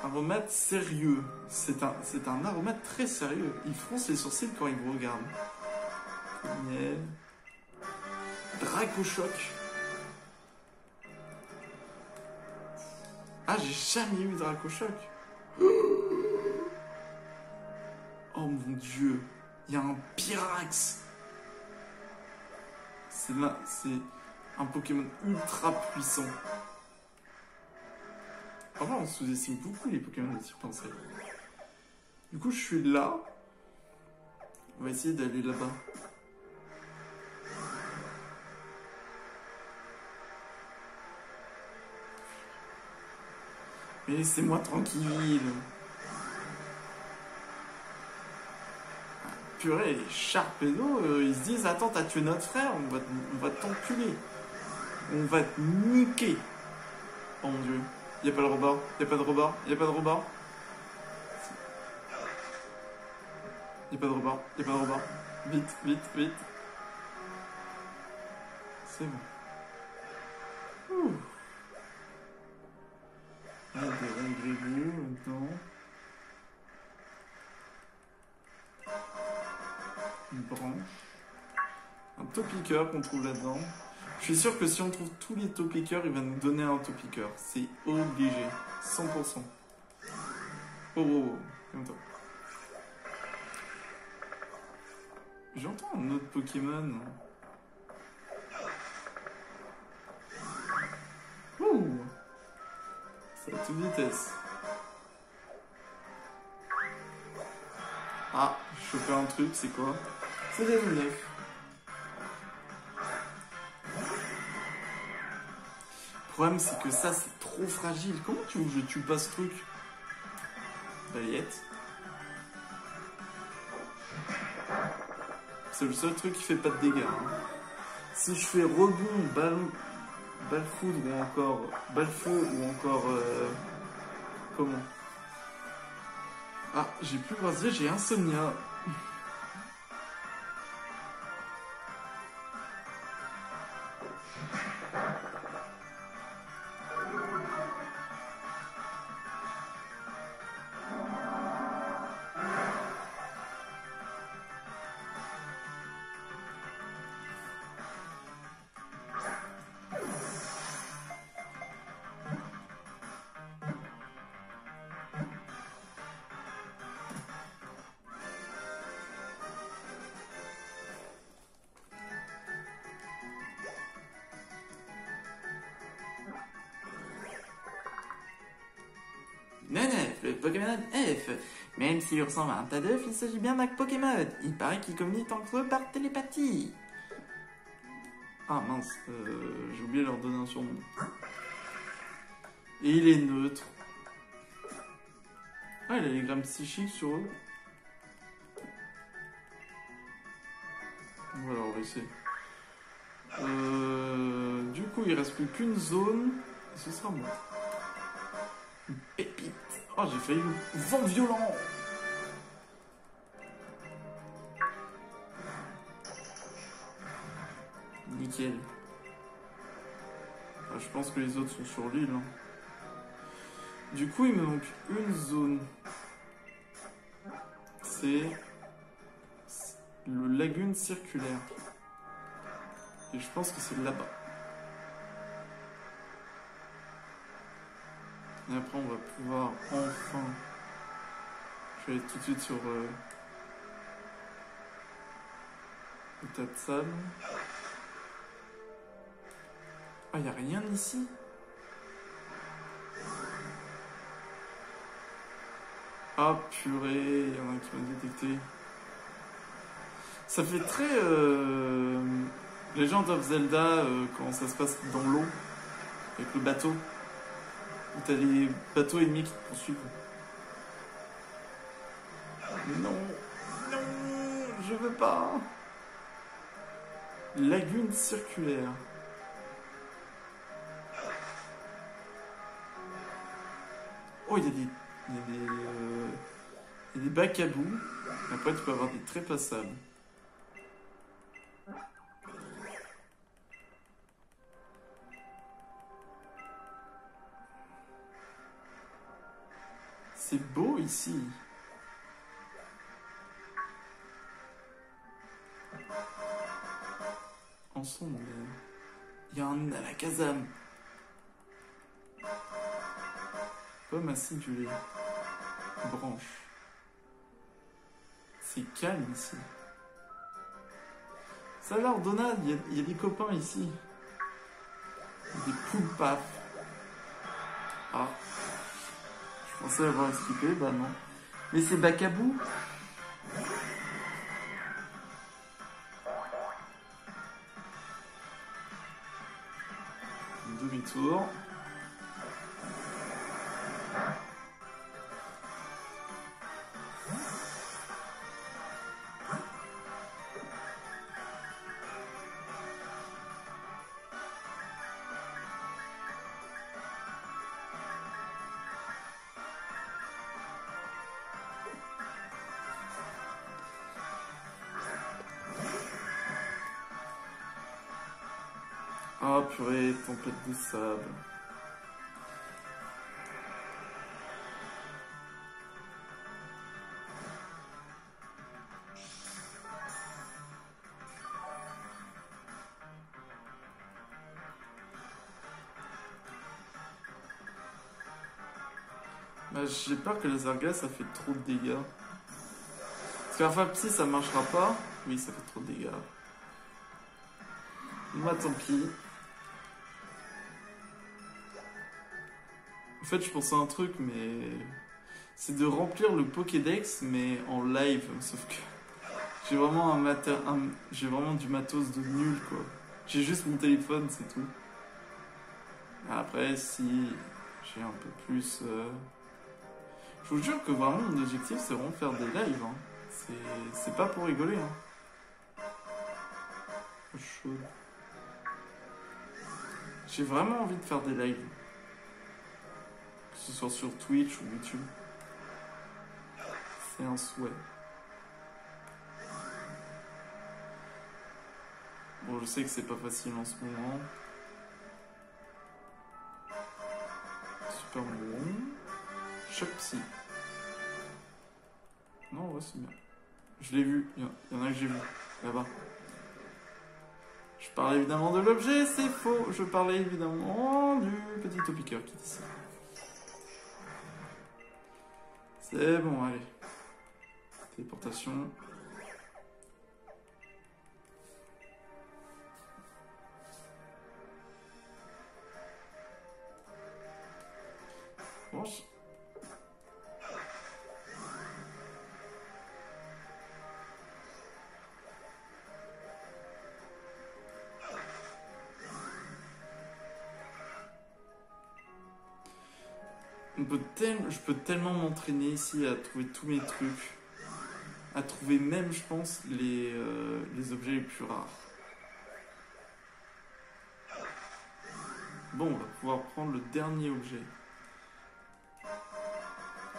Aromate sérieux. C'est un aromate très sérieux. Il fronce les sourcils quand il vous regarde. Miel. Dracochoc. Ah, j'ai jamais eu Dracochoc. Oh mon dieu. Il y a un Pyrax. C'est un Pokémon ultra puissant. Enfin, on sous-estime beaucoup les Pokémon de type pensée. Du coup, je suis là. On va essayer d'aller là-bas. Mais laissez-moi tranquille. Purée, les Sharpedo, ils se disent attends, t'as tué notre frère, on va t'enculer. On va te niquer. Oh mon dieu. Y a pas de rebord, y a pas de rebord, y a pas de rebord. Y a pas de rebord, y a pas de rebord. Vite, vite, vite. C'est bon. Ouh. Il y a des ronds grégos maintenant. Une branche. Un topiqueur qu'on trouve là-dedans. Je suis sûr que si on trouve tous les topiqueurs, il va nous donner un topiqueur. C'est obligé. 100%. Oh, oh, oh. Calme-toi. J'entends un autre Pokémon. Ouh. C'est à toute vitesse. Ah, je fais un truc, c'est quoi? C'est level 9. Le problème, c'est que ça, c'est trop fragile. Comment tu veux que je tue pas ce truc? Balayette. C'est le seul truc qui fait pas de dégâts. Hein. Si je fais rebond, balle foudre ou encore balle feu ou encore comment? Ah, j'ai plus brasier, j'ai insomnia. Nenef, le Pokémon F. Même s'il ressemble à un tas d'œufs, il s'agit bien d'un Pokémon. Il paraît qu'ils communiquent entre eux par télépathie. Ah mince, j'ai oublié leur donner un surnom. Et il est neutre. Ah, il a les grammes psychiques sur eux. Voilà, on va essayer. Du coup, il reste plus qu'une zone. Et ce sera moi. Une pépite. Oh, j'ai failli vent violent. Nickel. Ah, je pense que les autres sont sur l'île. Hein. Du coup, il me manque une zone. C'est le lagune circulaire. Et je pense que c'est là-bas. Et après, on va pouvoir enfin... Je vais aller tout de suite sur le tas de sable. Ah, il n'y a rien ici. Ah, purée, il y en a un qui m'a détecté. Ça fait très Legend of Zelda quand ça se passe dans l'eau, avec le bateau. Où t'as les bateaux ennemis qui te poursuivent. Non, non, je veux pas. Lagune circulaire. Oh, il y a des bacs à boue. Après, tu peux avoir des traits passables. C'est beau ici. Ensemble, il y a un alakazam. Pomme acidulée. Branche. C'est calme ici. Ça alors, Donald, il y a des copains ici. Des poules paf. Ah. Je pensais avoir expliqué, bah non. Mais c'est Bacabou. Demi-tour. Oh purée, tempête de sable. Bah, j'ai peur que les Zargas ça fait trop de dégâts. Parce qu'Alpha Psy ça marchera pas. Oui, ça fait trop de dégâts. Moi tant pis. En fait, je pensais à un truc, mais c'est de remplir le Pokédex, mais en live. Sauf que j'ai vraiment j'ai vraiment du matos de nul, quoi. J'ai juste mon téléphone, c'est tout. Après, si j'ai un peu plus... Je vous jure que vraiment, mon objectif, c'est vraiment faire des lives. Hein. C'est pas pour rigoler. Hein. Chaud. J'ai vraiment envie de faire des lives. Que ce soit sur Twitch ou YouTube. C'est un souhait. Bon, je sais que c'est pas facile en ce moment. Super bon. Choc psy. Non, ouais, c'est bien. Je l'ai vu. Il y en a que j'ai vu. Là-bas. Je parlais évidemment de l'objet, c'est faux. Je parlais évidemment du petit topiqueur qui est ici. C'est bon, allez. Téléportation. Bon, je peux tellement m'entraîner ici à trouver tous mes trucs. À trouver même, je pense, les objets les plus rares. Bon, on va pouvoir prendre le dernier objet.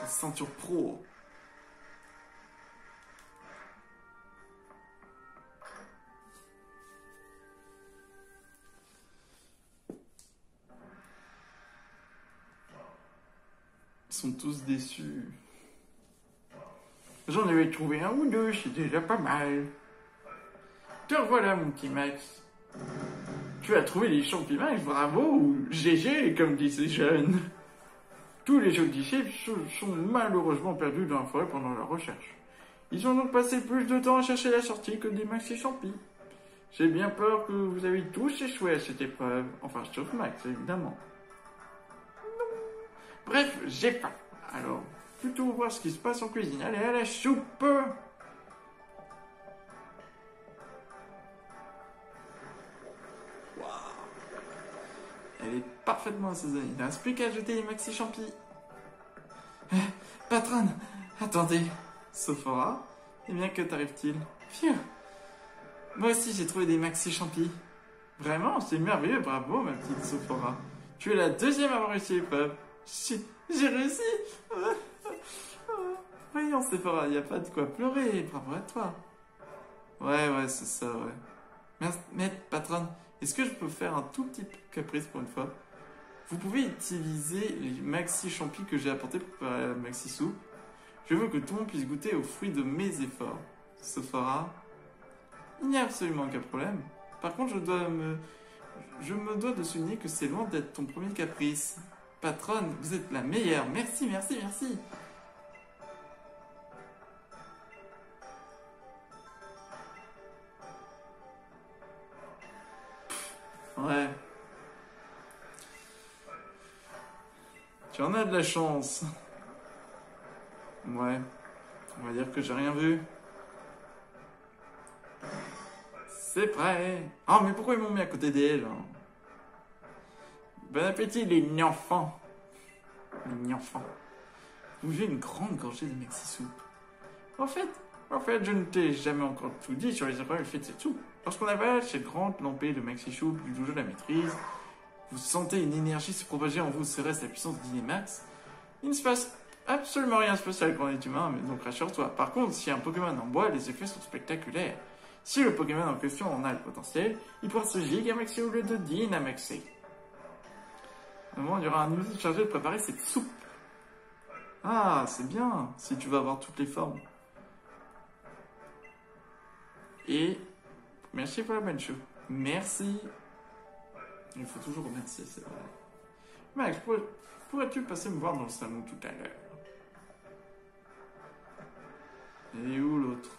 La ceinture pro. Ils sont tous déçus. J'en avais trouvé un ou deux, c'est déjà pas mal. Te revoilà, mon petit Max. Tu as trouvé les champignons, bravo, ou GG, comme disent les jeunes. Tous les jeux disciples sont malheureusement perdus dans la forêt pendant leur recherche. Ils ont donc passé plus de temps à chercher la sortie que des maxi champis. J'ai bien peur que vous avez tous échoué à cette épreuve. Enfin, sauf Max, évidemment. Non. Bref, j'ai faim. Alors, plutôt voir ce qui se passe en cuisine. Allez, à la soupe! Elle est parfaitement assaisonnée. Il ne reste plus qu'à ajouter les maxi champis. Patronne, attendez. Sophora, eh bien, que t'arrive-t-il? Phew. Moi aussi, j'ai trouvé des maxi champis. Vraiment, c'est merveilleux, bravo, ma petite Sophora. Tu es la deuxième à avoir réussi l'épreuve. J'ai réussi. Voyons, Sophora, il n'y a pas de quoi pleurer. Bravo à toi. Ouais, c'est ça, ouais. Merci, mais patronne, est-ce que je peux faire un tout petit caprice pour une fois? Vous pouvez utiliser les maxi champis que j'ai apportés pour préparer la maxi soupe. Je veux que tout le monde puisse goûter aux fruits de mes efforts. Sophora, il n'y a absolument aucun problème. Par contre, je me dois de souligner que c'est loin d'être ton premier caprice. Patronne, vous êtes la meilleure. Merci. Ouais. Tu en as de la chance. Ouais. On va dire que j'ai rien vu. C'est prêt. Ah, mais pourquoi ils m'ont mis à côté d'elle? Bon appétit, les enfants. Les enfants. Vous voulez une grande gorgée de maxi soupe? En fait, je ne t'ai jamais encore tout dit sur les épreuves faites de cette soupe. Lorsqu'on avale cette grande lampée de maxi soupe du dojo de la maîtrise, vous sentez une énergie se propager en vous, serait-ce la puissance de Dynamax? Il ne se passe absolument rien de spécial quand on est humain, mais donc rassure-toi. Par contre, si un Pokémon en bois, les effets sont spectaculaires. Si le Pokémon en question en a le potentiel, il pourra se Gigamaxer au lieu de Dynamaxer. À un moment, il y aura un outil chargé de préparer cette soupe. Ah, c'est bien, si tu vas avoir toutes les formes. Et merci pour la bonne chose. Merci. Il faut toujours remercier, c'est vrai. Max, pourrais-tu passer me voir dans le salon tout à l'heure? Et où l'autre?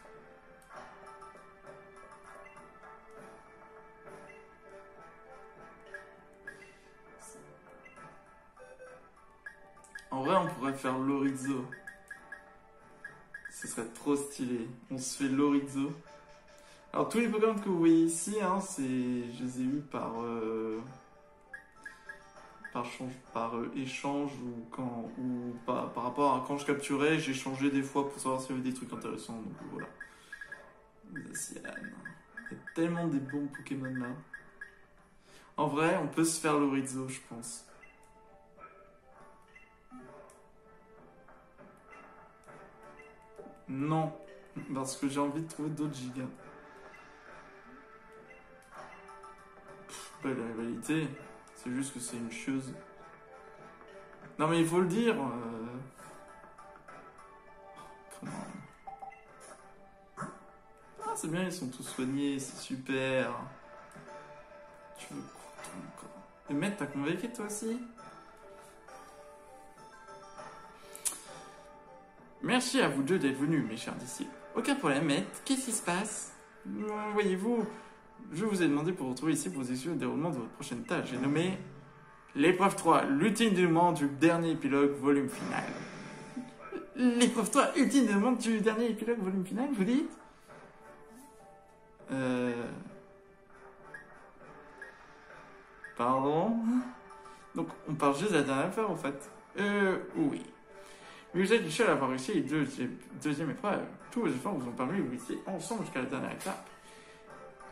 En vrai, on pourrait faire l'Orizo. Ce serait trop stylé. On se fait l'Orizo. Alors, tous les Pokémon que vous voyez ici, hein, je les ai eus par échange ou par rapport à quand je capturais, j'ai changé des fois pour savoir s'il y avait des trucs intéressants. Donc voilà. Zacian. Il y a tellement des bons Pokémon là. En vrai, on peut se faire l'Orizo, je pense. Non, parce que j'ai envie de trouver d'autres gigas. Bah, la réalité, c'est juste que c'est une chose. Non mais il faut le dire. Comment... Ah c'est bien, ils sont tous soignés, c'est super. Tu veux quoi toi encore? Et mec, t'as convaincu toi aussi? Merci à vous deux d'être venus, mes chers disciples. Aucun problème, maître. Qu'est-ce qui se passe? Voyez-vous, je vous ai demandé pour retrouver ici pour vous expliquer le déroulement de votre prochaine tâche. J'ai nommé l'épreuve 3, l'ultime dénouement du dernier épilogue, volume final. L'épreuve 3, ultime dénouement du dernier épilogue, volume final, vous dites? Pardon? Donc, on parle juste de la dernière affaire, en fait. Oui. Mais vous êtes le seul à avoir réussi les deuxième épreuve. Tous vos efforts vous ont permis de vous laisser ensemble jusqu'à la dernière étape.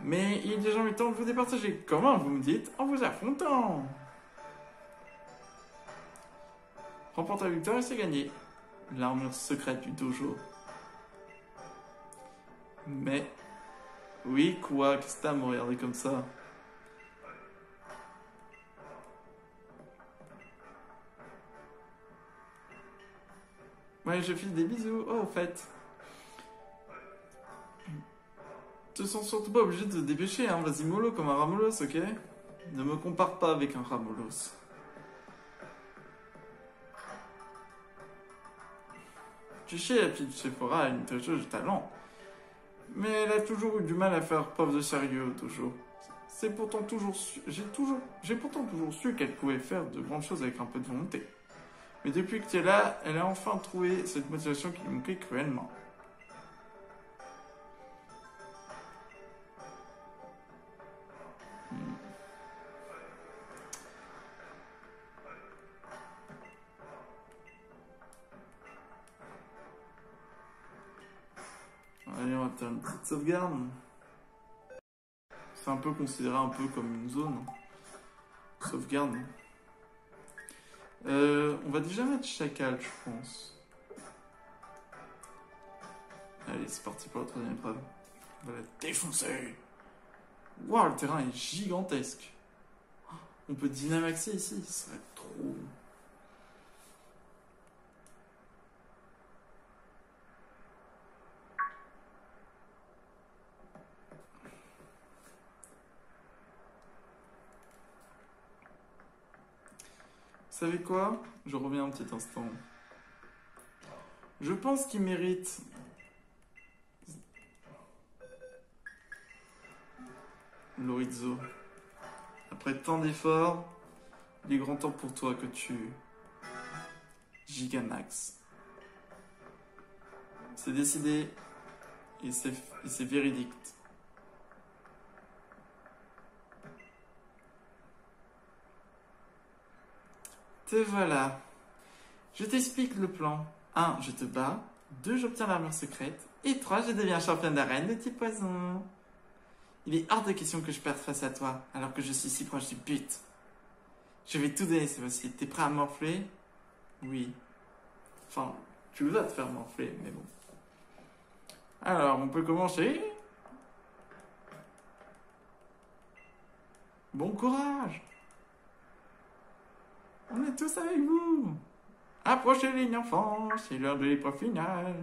Mais il est déjà le temps de vous départager. Comment vous me dites? En vous affrontant. Remporte la victoire et c'est gagné. L'armure secrète du dojo. Mais... Oui, quoi? Qu'est-ce que t'as à me regarder comme ça? Ouais, je file des bisous. Oh, au fait. Te sens surtout pas obligé de te dépêcher, hein. Vas-y mollo comme un Ramolos, ok? Ne me compare pas avec un Ramolos. Tu sais, la petite Sephora a une toucheuse de talent. Mais elle a toujours eu du mal à faire preuve de sérieux au dojo. C'est pourtant toujours su... J'ai pourtant toujours su qu'elle pouvait faire de grandes choses avec un peu de volonté. Mais depuis que tu es là, elle a enfin trouvé cette motivation qui lui manquait cruellement. Allez, on va faire une petite sauvegarde. C'est un peu considéré un peu comme une zone. Sauvegarde. On va déjà mettre Chacal, je pense. Allez, c'est parti pour la troisième épreuve. On va la défoncer. Waouh, le terrain est gigantesque. On peut dynamaxer ici, ce serait trop... Vous savez quoi? Je reviens un petit instant. Je pense qu'il mérite... L'Orizo. Après tant d'efforts, il est grand temps pour toi que tu... Gigamax. C'est décidé et c'est véridique. Te voilà. Je t'explique le plan. 1. Je te bats. 2. J'obtiens l'armure secrète. Et 3. Je deviens championne d'arène de type poison. Il est hors de question que je perde face à toi, alors que je suis si proche du but. Je vais tout donner cette fois-ci. T'es prêt à morfler? Oui. Enfin, tu vas te faire morfler, mais bon. Alors, on peut commencer. Bon courage. On est tous avec vous. Approchez les enfants, c'est l'heure de l'épreuve finale.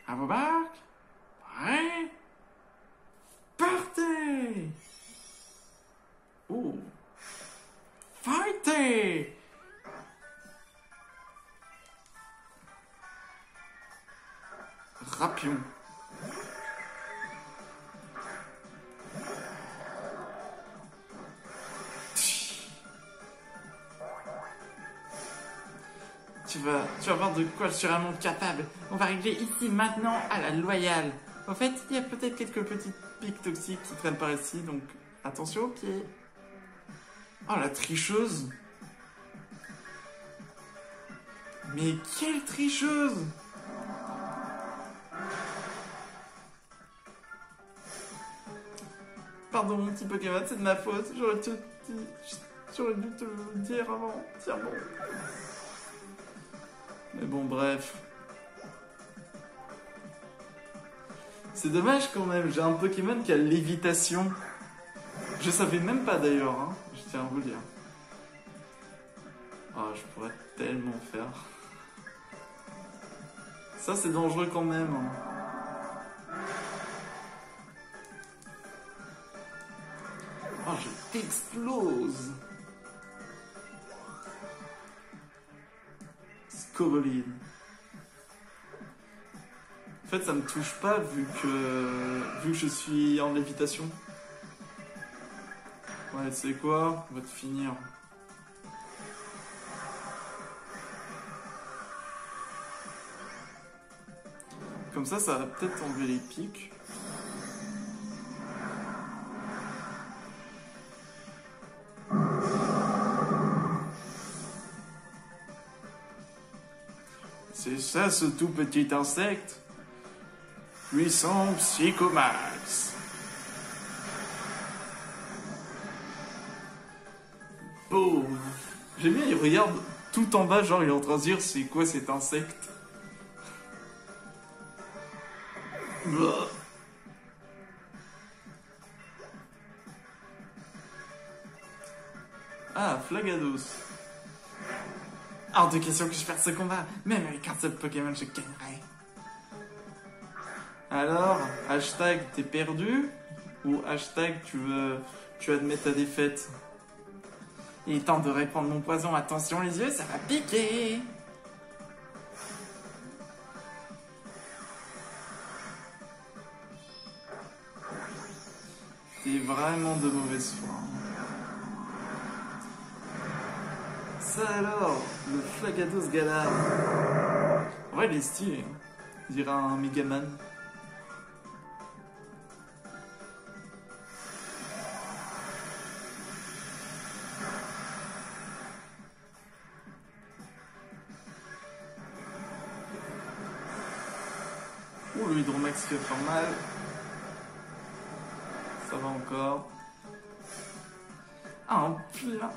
À vos barques. Prêts. Partez. Oh. Fightez. Rapion. Tu vas voir de quoi je suis vraiment capable. On va régler ici, maintenant, à la loyale. En fait, il y a peut-être quelques petites pics toxiques qui traînent par ici, donc attention aux pieds. Oh, la tricheuse. Mais quelle tricheuse! Pardon, mon petit Pokémon, c'est de ma faute. J'aurais dû te le dire avant. Tiens bon. Mais bon, bref. C'est dommage quand même, j'ai un Pokémon qui a lévitation. Je savais même pas d'ailleurs, hein. Je tiens à vous le dire. Ah, je pourrais tellement faire. Ça, c'est dangereux quand même. Hein. Oh, je t'explose. Scovoline. En fait, ça me touche pas vu que je suis en lévitation. Ouais, tu sais quoi? On va te finir. Comme ça va peut-être enlever les pics. C'est ça, ce tout petit insecte. Puissant Psychomax. Boum. J'aime bien, il regarde tout en bas, genre il est en train de dire c'est quoi cet insecte. Blah. Ah, Flagados. Hors de question que je perde ce combat. Même avec un seul Pokémon, je gagnerai. Alors, hashtag t'es perdu ou hashtag tu admets ta défaite. Il est temps de répandre mon poison. Attention les yeux, ça va piquer. T'es vraiment de mauvaise foi. Ça alors, le Flagados Galar. En vrai, il est stylé. Hein. On dirait un Megaman. Ouh, le Hydromax qui va faire mal. Ça va encore. Ah,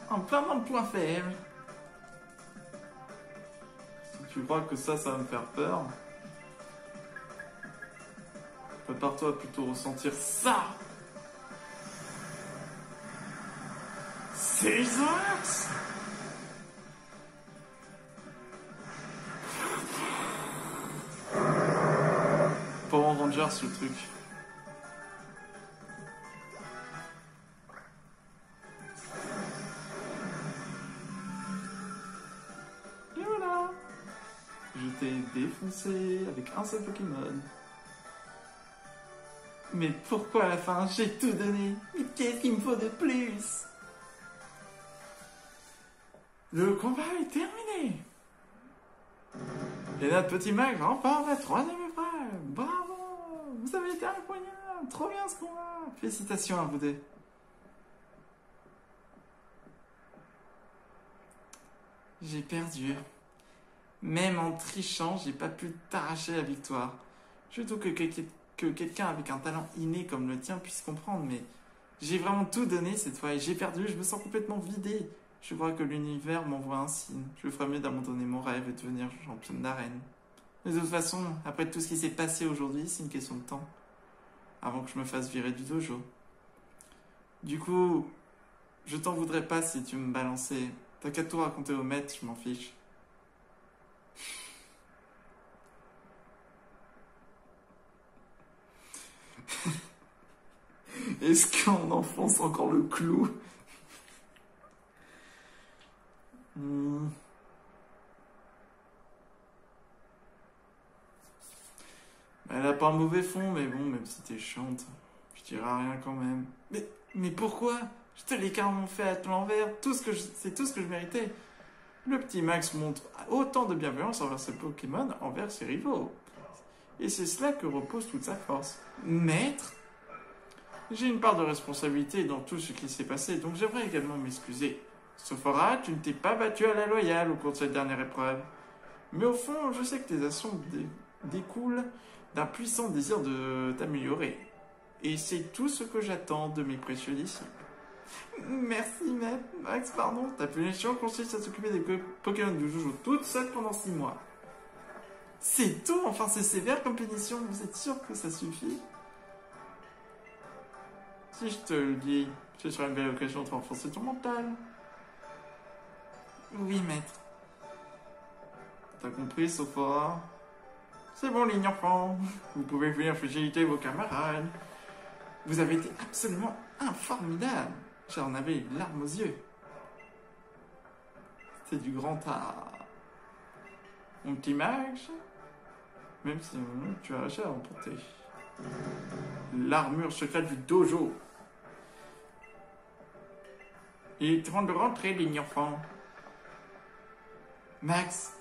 en plein dans le point faible. Si tu crois que ça va me faire peur, prépare-toi à plutôt ressentir ça. C'est Xax. Power Rangers, ce truc. Et voilà. Je t'ai défoncé avec un seul Pokémon. Mais pourquoi à la fin j'ai tout donné? Mais qu'est-ce qu'il me faut de plus? Le combat est terminé. Et notre petit Mac remporte la 3e épreuve. Bravo! Vous avez été incroyable. Trop bien ce combat. Félicitations à vous deux. J'ai perdu. Même en trichant, j'ai pas pu t'arracher la victoire. Je doute que quelqu'un avec un talent inné comme le tien puisse comprendre, mais j'ai vraiment tout donné cette fois et j'ai perdu, je me sens complètement vidé. Je crois que l'univers m'envoie un signe. Je ferais mieux d'abandonner mon rêve et de devenir championne d'arène. Mais de toute façon, après tout ce qui s'est passé aujourd'hui, c'est une question de temps. Avant que je me fasse virer du dojo. Du coup, je t'en voudrais pas si tu me balançais. T'as qu'à tout raconter au maître, je m'en fiche. Est-ce qu'on enfonce encore le clou? Elle a pas un mauvais fond, mais bon, même si t'es chiante, je dirais rien quand même. Mais pourquoi? Je te l'ai carrément fait à l'envers. C'est tout ce que je méritais. Le petit Max montre autant de bienveillance envers ses Pokémon, envers ses rivaux. Et c'est cela que repose toute sa force. Maître, j'ai une part de responsabilité dans tout ce qui s'est passé, donc j'aimerais également m'excuser. Sophora, tu ne t'es pas battu à la loyale au cours de cette dernière épreuve. Mais au fond, je sais que tes actions découlent d'un puissant désir de t'améliorer. Et c'est tout ce que j'attends de mes précieux disciples. Merci, Max, pardon. Ta punition consiste à s'occuper des Pokémon du Jojo toute seule pendant 6 mois. C'est tout? Enfin, c'est sévère comme punition. Vous êtes sûr que ça suffit? Si je te le dis, ce sera une belle occasion de renforcer ton mental. Oui, maître. T'as compris, Sophora? C'est bon, ligne enfant. Vous pouvez venir faciliter vos camarades. Vous avez été absolument informidable. J'en avais une larme aux yeux. C'était du grand art. Mon petit mage, même si tu as réussi à remporter. L'armure secrète du dojo. Il est temps de rentrer, ligne enfant. Max.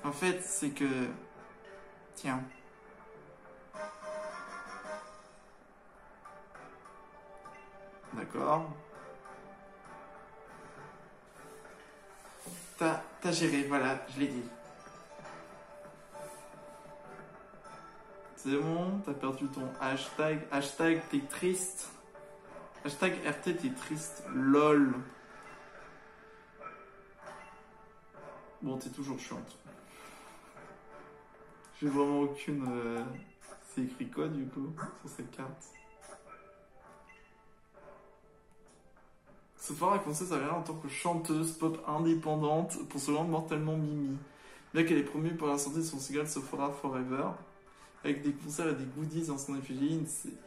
En fait, c'est que... Tiens. D'accord. T'as géré, voilà, je l'ai dit. C'est bon, t'as perdu ton hashtag. Hashtag t'es triste. Hashtag RT t'es triste. LOL. Bon, t'es toujours chiante. J'ai vraiment aucune... C'est écrit quoi du coup sur cette carte? Sephora a commencé sa carrière en tant que chanteuse pop indépendante pour se rendre mortellement mimi. Bien qu'elle est promue pour la santé de son single Sephora Forever, avec des concerts et des goodies en son effigie,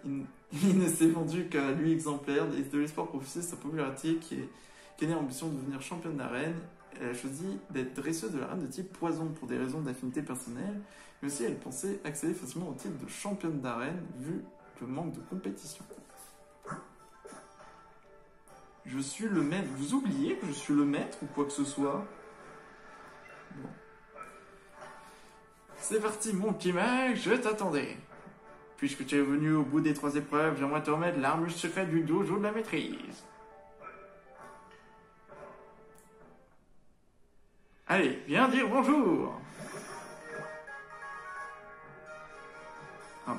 il ne s'est vendu qu'à lui exemplaire et de l'espoir pour officier sa popularité qui est née ambition de devenir championne d'arène. Elle a choisi d'être dresseuse de l'arène de type poison pour des raisons d'affinité personnelle, mais aussi elle pensait accéder facilement au titre de championne d'arène vu le manque de compétition. Je suis le maître. Vous oubliez que je suis le maître ou quoi que ce soit? Bon. C'est parti, mon petit mage, je t'attendais. Puisque tu es venu au bout des 3 épreuves, j'aimerais te remettre l'armure secrète du dojo de la maîtrise. Allez, viens dire bonjour. Un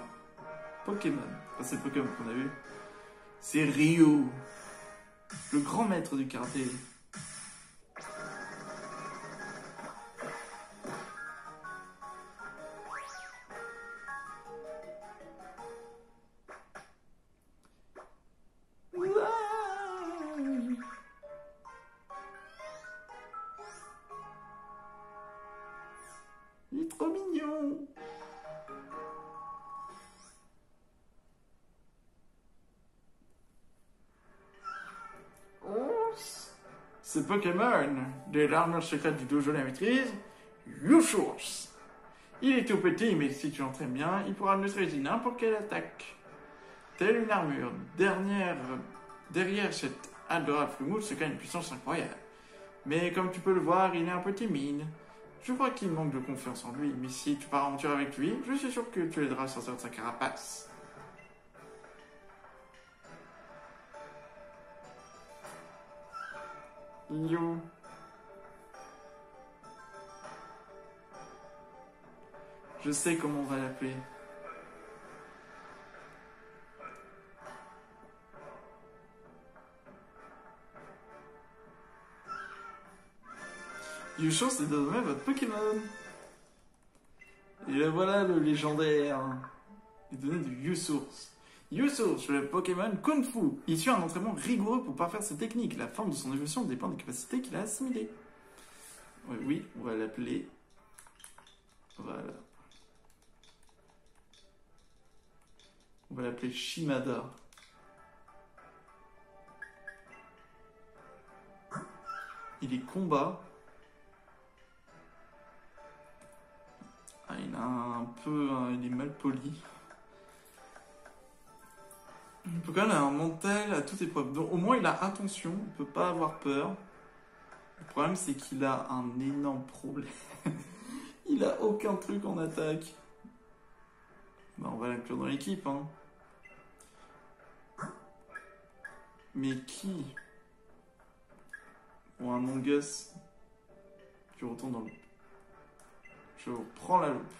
Pokémon. Enfin, c'est le Pokémon qu'on a vu. C'est Ryu, le grand maître du karaté. Il est trop mignon. Ce Pokémon de l'armure secrète du dojo de la maîtrise, Yushurs. Il est tout petit, mais si tu l'entraînes bien, il pourra neutraliser n'importe quelle attaque. Telle une armure, derrière cette adorable Flumoul se cache une puissance incroyable. Mais comme tu peux le voir, il est un peu timide. Je crois qu'il manque de confiance en lui, mais si tu pars aventure avec lui, je suis sûr que tu l'aideras à sortir de sa carapace. Yo. Je sais comment on va l'appeler. YouSource est désormais votre Pokémon. Et là, voilà le légendaire. Les données de YouSource. YouSource, le Pokémon Kung Fu. Il suit un entraînement rigoureux pour parfaire ses techniques. La forme de son évolution dépend des capacités qu'il a assimilées. Oui, on va l'appeler. Voilà. On va l'appeler Shimada. Il est combat. Ah, il a un peu... il est mal poli. Il peut quand même avoir un mental à toute épreuve. Donc, au moins, il a attention. Il peut pas avoir peur. Le problème, c'est qu'il a un énorme problème. Il a aucun truc en attaque. Ben, on va l'inclure dans l'équipe, hein. Mais qui? Bon, un Mongus. Je retourne dans l'eau. Je prends la loupe.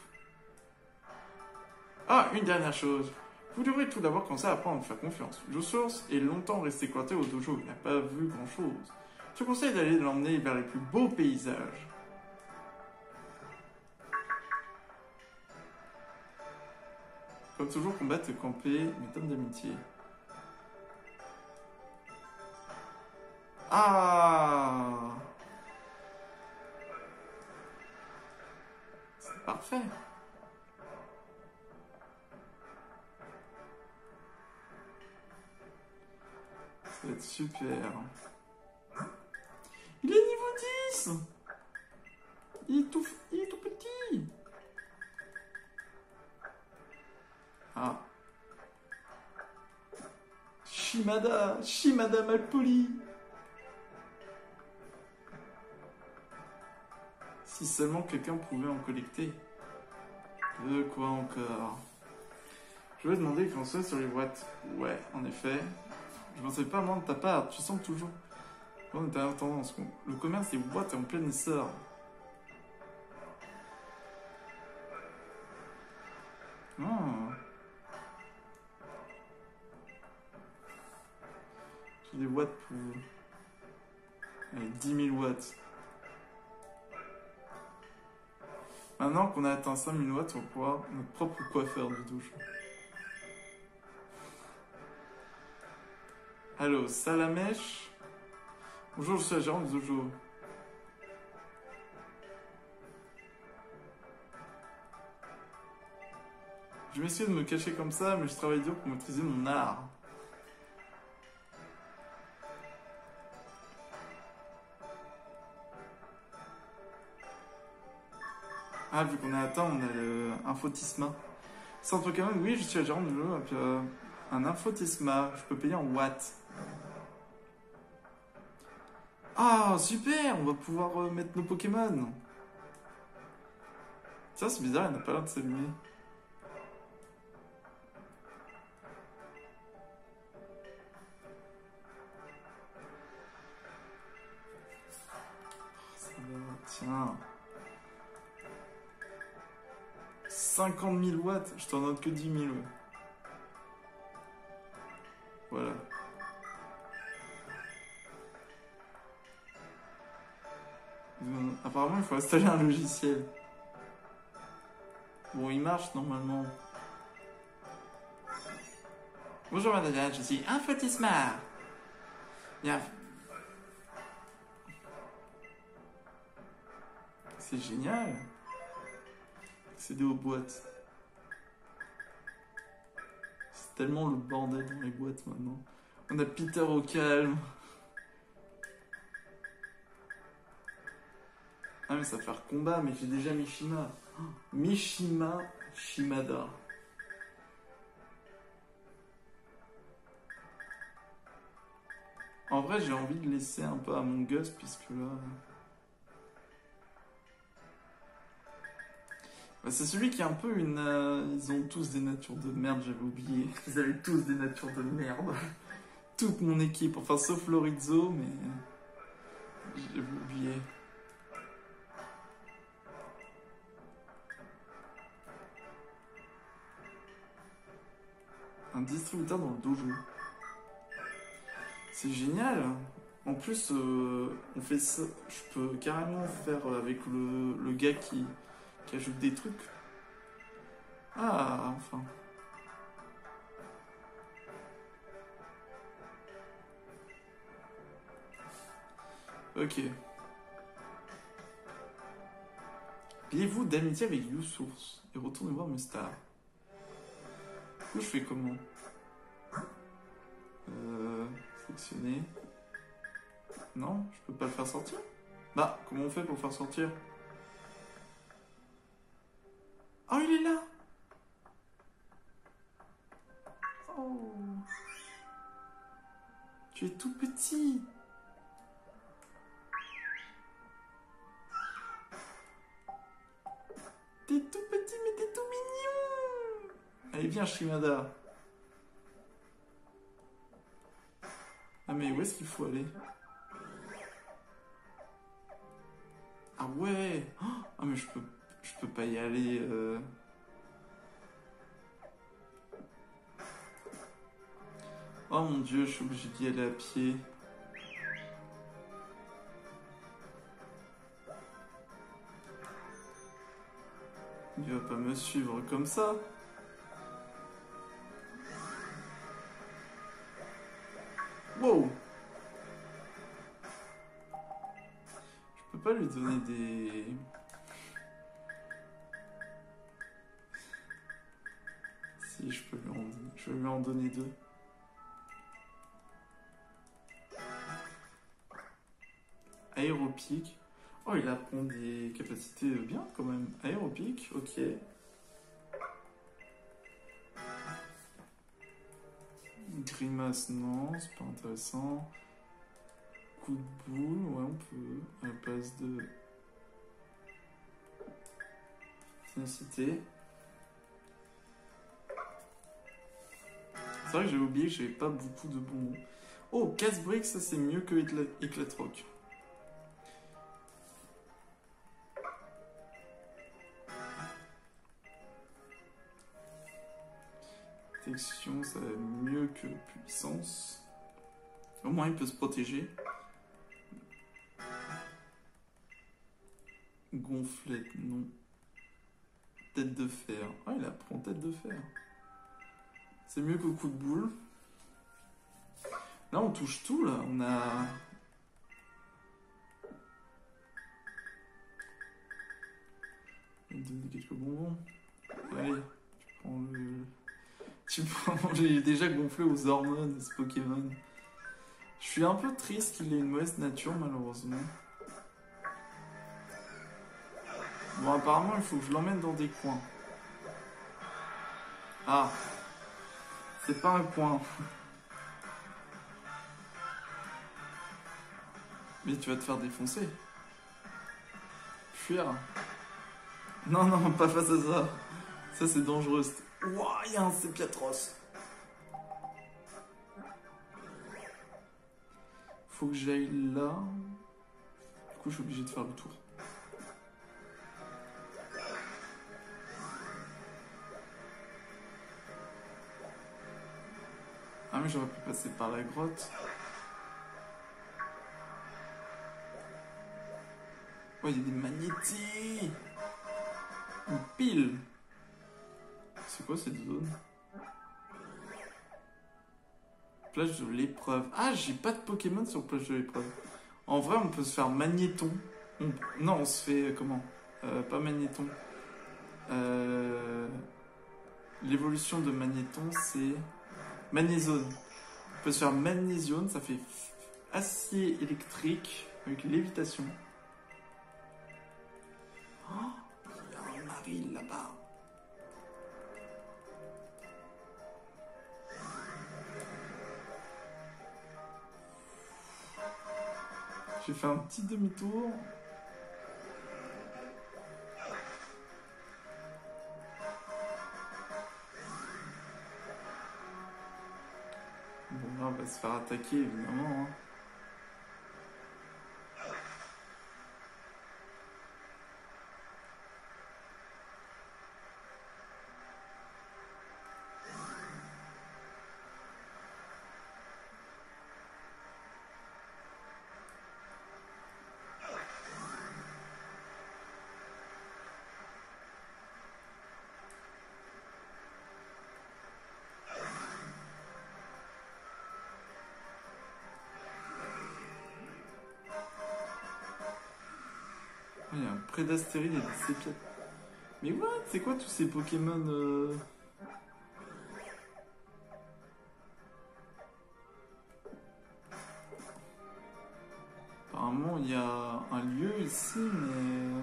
Ah, une dernière chose. Vous devrez tout d'abord commencer à apprendre à me faire confiance. YouSource est longtemps resté cloîtré au dojo. Il n'a pas vu grand-chose. Je te conseille d'aller l'emmener vers les plus beaux paysages. Comme toujours, combattre et camper, méthode d'amitié. Ah! C'est parfait. Ça va être super. Il est niveau 10! Il est tout petit! Ah. Shimada malpoli. Si seulement quelqu'un pouvait en collecter. De quoi encore? Je vais demander qu'on soit sur les boîtes. Ouais, en effet. Je pensais pas moins de ta part, tu sens toujours. On est à tendance. Le commerce des boîtes est en plein essor. Oh. J'ai des boîtes pour... Allez, 10 000 watts. Maintenant qu'on a atteint 5 000 watts, on va pouvoir notre propre coiffeur du dojo. Allô, Salamèche. Bonjour, je suis la gérante du dojo. Je m'excuse de me cacher comme ça, mais je travaille dur pour maîtriser mon art. Ah, vu qu'on a atteint, on a le Infotisma. Centre Pokémon, oui, je suis la gérante du dojo. Et puis, un Infotisma, je peux payer en watts. Ah, super, on va pouvoir mettre nos Pokémon. Ça, c'est bizarre, il n'a pas l'air de s'allumer. Tiens. 50 000 watts, je t'en donne que 10 000. Voilà. Apparemment, il faut installer un logiciel. Bon, il marche normalement. Bonjour madame, je suis Infotisma. Bien. C'est génial. Accéder aux boîtes. C'est tellement le bordel dans les boîtes maintenant. On a Peter au calme. Ah mais ça va faire combat, mais j'ai déjà Mishima. Mishima Shimada. En vrai, j'ai envie de laisser un peu à mon Gus, puisque là... Bah, c'est celui qui est un peu une... Ils ont tous des natures de merde, j'avais oublié. Ils avaient tous des natures de merde. Toute mon équipe, enfin sauf Lorizzo, mais... J'avais oublié. Un distributeur dans le dojo. C'est génial. En plus, on fait ça. Je peux carrément faire avec le gars qui ajoute des trucs. Ah, enfin. Ok. Liez-vous d'amitié avec YouSource et retournez voir Mustar. Du coup, je fais comment? Sélectionner. Non, je peux pas le faire sortir? Bah, comment on fait pour le faire sortir? Oh, il est là! Oh! Tu es tout petit! T'es tout petit, mais t'es tout mignon! Allez, viens, Shrimada. Ah, mais où est-ce qu'il faut aller? Ah ouais! Ah, mais je peux pas y aller. Oh mon dieu, je suis obligé d'y aller à pied. Il va pas me suivre comme ça. Wow! Je peux pas lui donner des... Si, je peux je vais lui en donner deux. Aéropique. Oh, il apprend des capacités bien quand même. Aéropique, ok. Grimace, non, c'est pas intéressant. Coup de boule, ouais, on peut. À la place de. Ténacité. C'est vrai que j'ai oublié que j'avais pas beaucoup de bonbons. Oh, casse-brique, ça c'est mieux que éclatroc. Protection, ça va mieux que puissance. Au moins, il peut se protéger. Gonflette, non. Tête de fer. Ah, il apprend tête de fer. C'est mieux que coup de boule. Là, on touche tout, là. On a... Je vais te donner quelques bonbons. Allez, tu prends le... Tu prends... J'ai déjà gonflé aux hormones, ce Pokémon. Je suis un peu triste qu'il ait une mauvaise nature, malheureusement. Bon, apparemment, il faut que je l'emmène dans des coins. Ah. C'est pas un coin. Mais tu vas te faire défoncer. Fuir. Non, non, pas face à ça. Ça, c'est dangereux. Ouah, il y a un Cépiatros. Faut que j'aille là. Du coup, je suis obligé de faire le tour. Ah, mais j'aurais pu passer par la grotte. Oh, il y a des magnétis. Une pile. C'est quoi cette zone? Plage de l'épreuve. Ah, j'ai pas de Pokémon sur plage de l'épreuve. En vrai, on peut se faire magnéton. Non, on se fait... comment? Pas magnéton. L'évolution de magnéton, c'est... Magnézone. On peut se faire magnésione, ça fait acier électrique avec lévitation. Oh, il y a un maril là-bas. J'ai fait un petit demi-tour. Bon, là, on va se faire attaquer, évidemment. Hein. près d'Astéride et de Sépia. Mais what? C'est quoi tous ces Pokémon Apparemment, il y a un lieu ici, mais...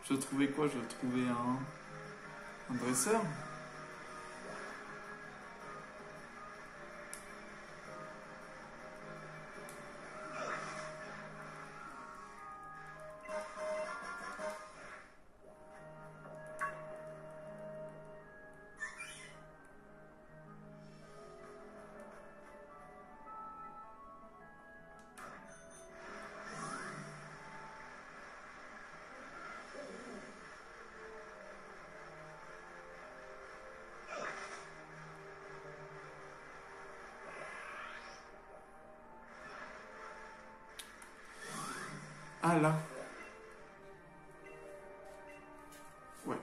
Je trouvais quoi? Je trouvais un dresseur. Ah là. Ouais.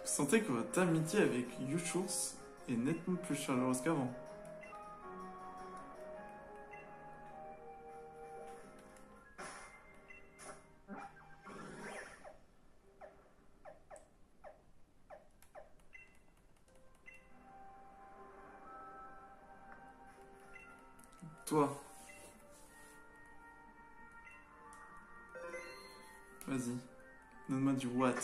Vous sentez que votre amitié avec Yushurs est nettement plus chaleureuse qu'avant. Toi. Vas-y. Donne-moi du what.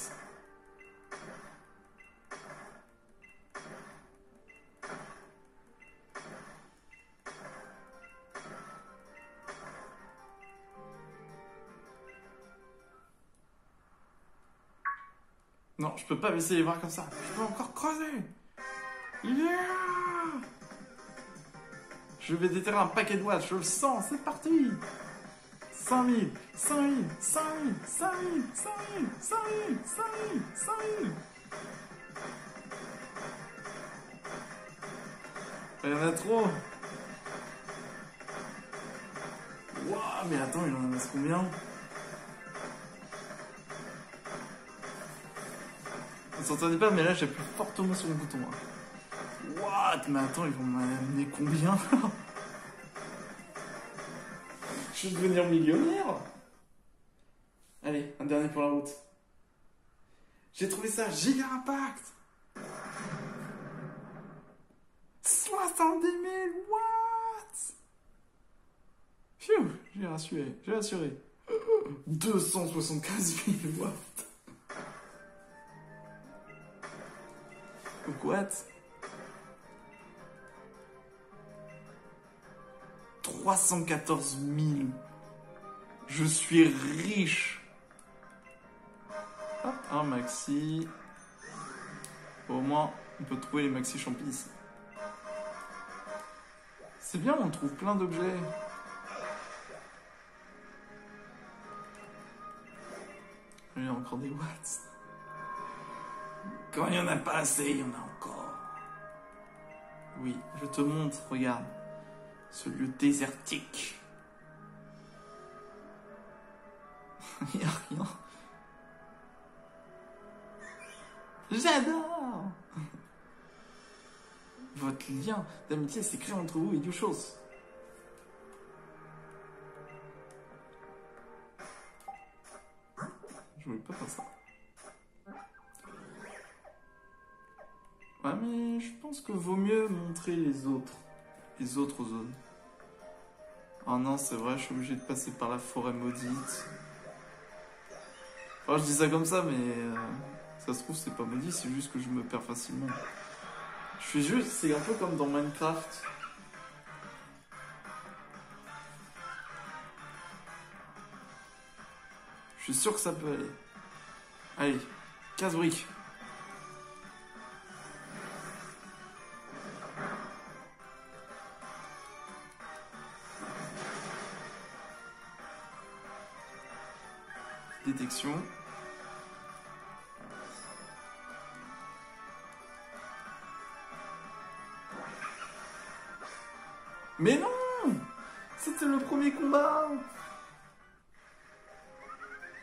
Non, je peux pas baisser les bras comme ça. Je peux encore creuser. Yeah! Je vais déterrer un paquet de watts, je le sens, c'est parti. 5000, 5000, 5000, 5000, 5000, 5000, 5000, 5000. Il y en a trop. Waouh, mais attends, il en reste combien? On s'entendait pas, mais là j'appuie fortement sur le bouton. What? Mais attends, ils vont m'amener combien? Je vais devenir millionnaire. Allez, un dernier pour la route. J'ai trouvé ça giga impact. 70 000 watts. Phew, j'ai assuré. 275 000 watts. Donc what? 314 000. Je suis riche. Hop, un maxi. Au moins, on peut trouver les maxi champis ici. C'est bien, on trouve plein d'objets. Il y a encore des watts. Quand il n'y en a pas assez, il y en a encore. Oui, je te montre, regarde. Ce lieu désertique. Il n'y a rien. J'adore. Votre lien d'amitié s'est créé entre vous et Yushurs. Je voulais pas faire ça. Ouais, mais je pense que vaut mieux montrer les autres zones. Oh non, c'est vrai, je suis obligé de passer par la forêt maudite. Enfin, je dis ça comme ça, mais ça se trouve, c'est pas maudit, c'est juste que je me perds facilement. Je fais juste, c'est un peu comme dans Minecraft. Je suis sûr que ça peut aller. Allez, 15 briques. Détection. Mais non! C'était le premier combat!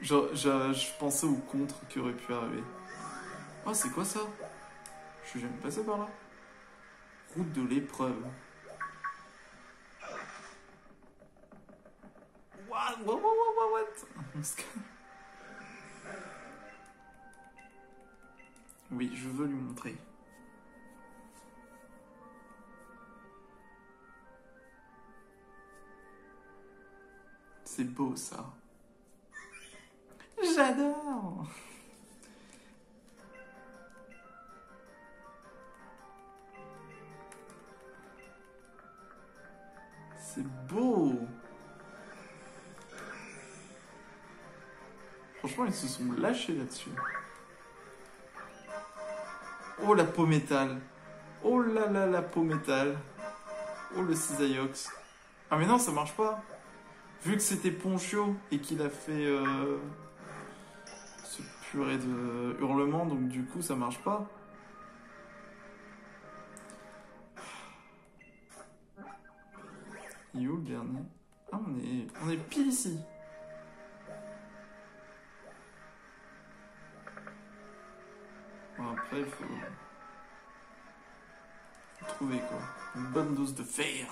Je pensais au contre qui aurait pu arriver. Oh, c'est quoi ça? Je suis jamais passé par là. Route de l'épreuve. What? Oui, je veux lui montrer. C'est beau ça. J'adore. C'est beau. Franchement, ils se sont lâchés là-dessus. Oh, la peau métal. Oh là là, la peau métal. Oh, le cisaillux. Ah mais non, ça marche pas. Vu que c'était Ponchio et qu'il a fait ce purée de hurlement, donc du coup, ça marche pas. Il est où le dernier? Ah, on est pile ici. Bon, après, il faut trouver quoi. Une bonne dose de fer.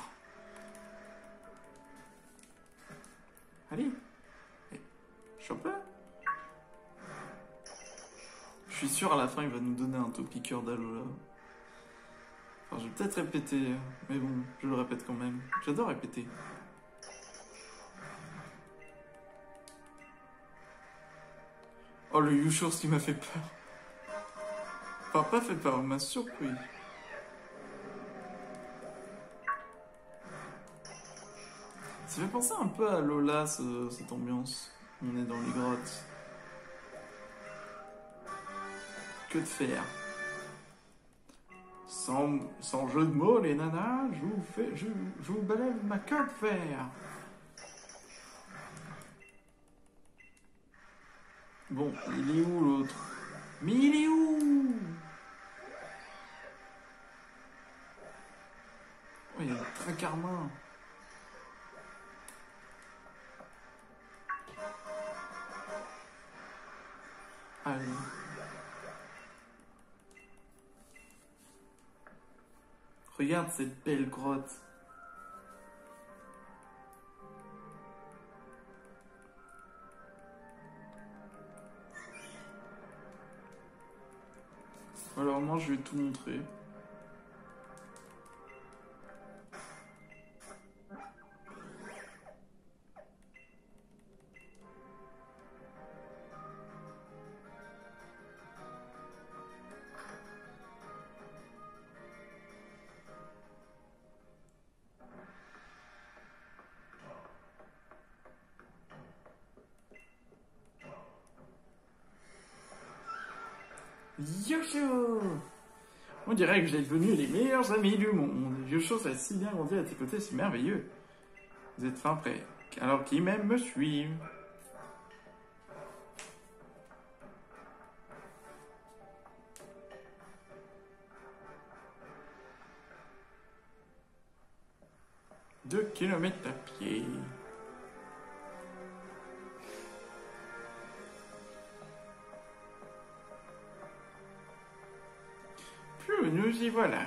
Allez. Chope-le. Je suis sûr à la fin il va nous donner un taux-piqueur d'Alola. Enfin, je vais peut-être répéter, mais bon, je le répète quand même. J'adore répéter. Oh, le Yushurs qui m'a fait peur. Enfin, pas fait peur, il m'a surpris. Ça fait penser un peu à Lola, cette ambiance. On est dans les grottes. Que de faire. Sans jeu de mots, les nanas, je vous balaye ma queue de fer. Bon, il est où l'autre? Mais il est où? Oh, il y a le tracarmin. Allez. Regarde cette belle grotte. Alors moi je vais tout montrer. Yosho! On dirait que j'ai devenu les meilleurs amis du monde. Yosho a si bien grandi à tes côtés, c'est merveilleux. Vous êtes fin prêts. Alors qui même me suivent. « 2 kilomètres à pied. » Nous y voilà.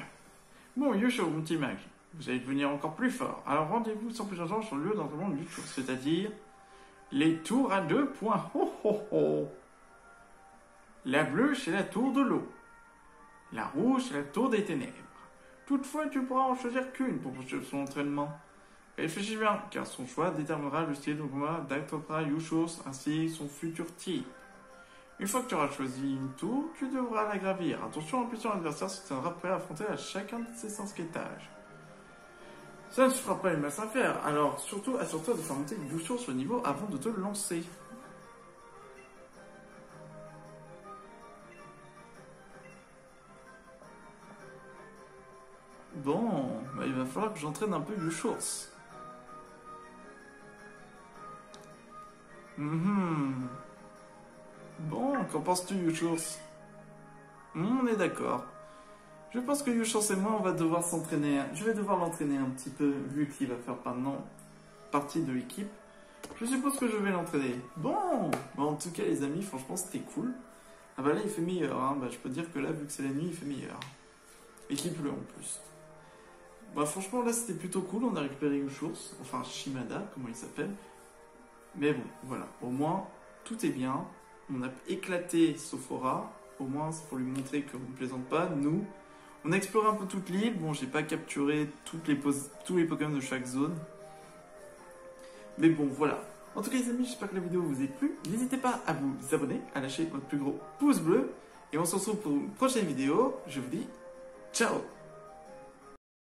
Bon, Yosho, mon petit mage, vous allez devenir encore plus fort. Alors rendez-vous sans plus attendre sur le lieu d'entraînement du jour, c'est-à-dire les tours à 2 points. Oh, oh, oh. La bleue, c'est la tour de l'eau. La rouge, c'est la tour des ténèbres. Toutefois, tu pourras en choisir qu'une pour poursuivre son entraînement. Réfléchis bien, car son choix déterminera le style de combat d'Actopra Yosho ainsi que son futur type. Une fois que tu auras choisi une tour, tu devras la gravir. Attention, l'impuissant adversaire se tiendra prêt à affronter à chacun de ces 5 étages. Ça ne se fera pas une masse à faire, alors surtout assure-toi de faire monter Yosho sur le niveau avant de te lancer. Bon, bah il va falloir que j'entraîne un peu Yosho. Bon, qu'en penses-tu, Yosho? On est d'accord. Je pense que Yosho et moi, on va devoir s'entraîner. Je vais devoir l'entraîner un petit peu, vu qu'il va faire maintenant partie de l'équipe. Je suppose que je vais l'entraîner. Bon, en tout cas, les amis, franchement, c'était cool. Ah bah là il fait meilleur, hein. Bah, je peux dire que là vu que c'est la nuit il fait meilleur. Et qu'il pleut en plus. Bah franchement là c'était plutôt cool, on a récupéré Ushurs, enfin Shimada, comment il s'appelle. Mais bon, voilà, au moins tout est bien. On a éclaté Sophora, au moins c'est pour lui montrer qu'on ne plaisante pas. Nous, on a exploré un peu toute l'île, bon j'ai pas capturé tous les Pokémon de chaque zone. Mais bon voilà. En tout cas les amis, j'espère que la vidéo vous a plu. N'hésitez pas à vous abonner, à lâcher votre plus gros pouce bleu. Et on se retrouve pour une prochaine vidéo. Je vous dis ciao.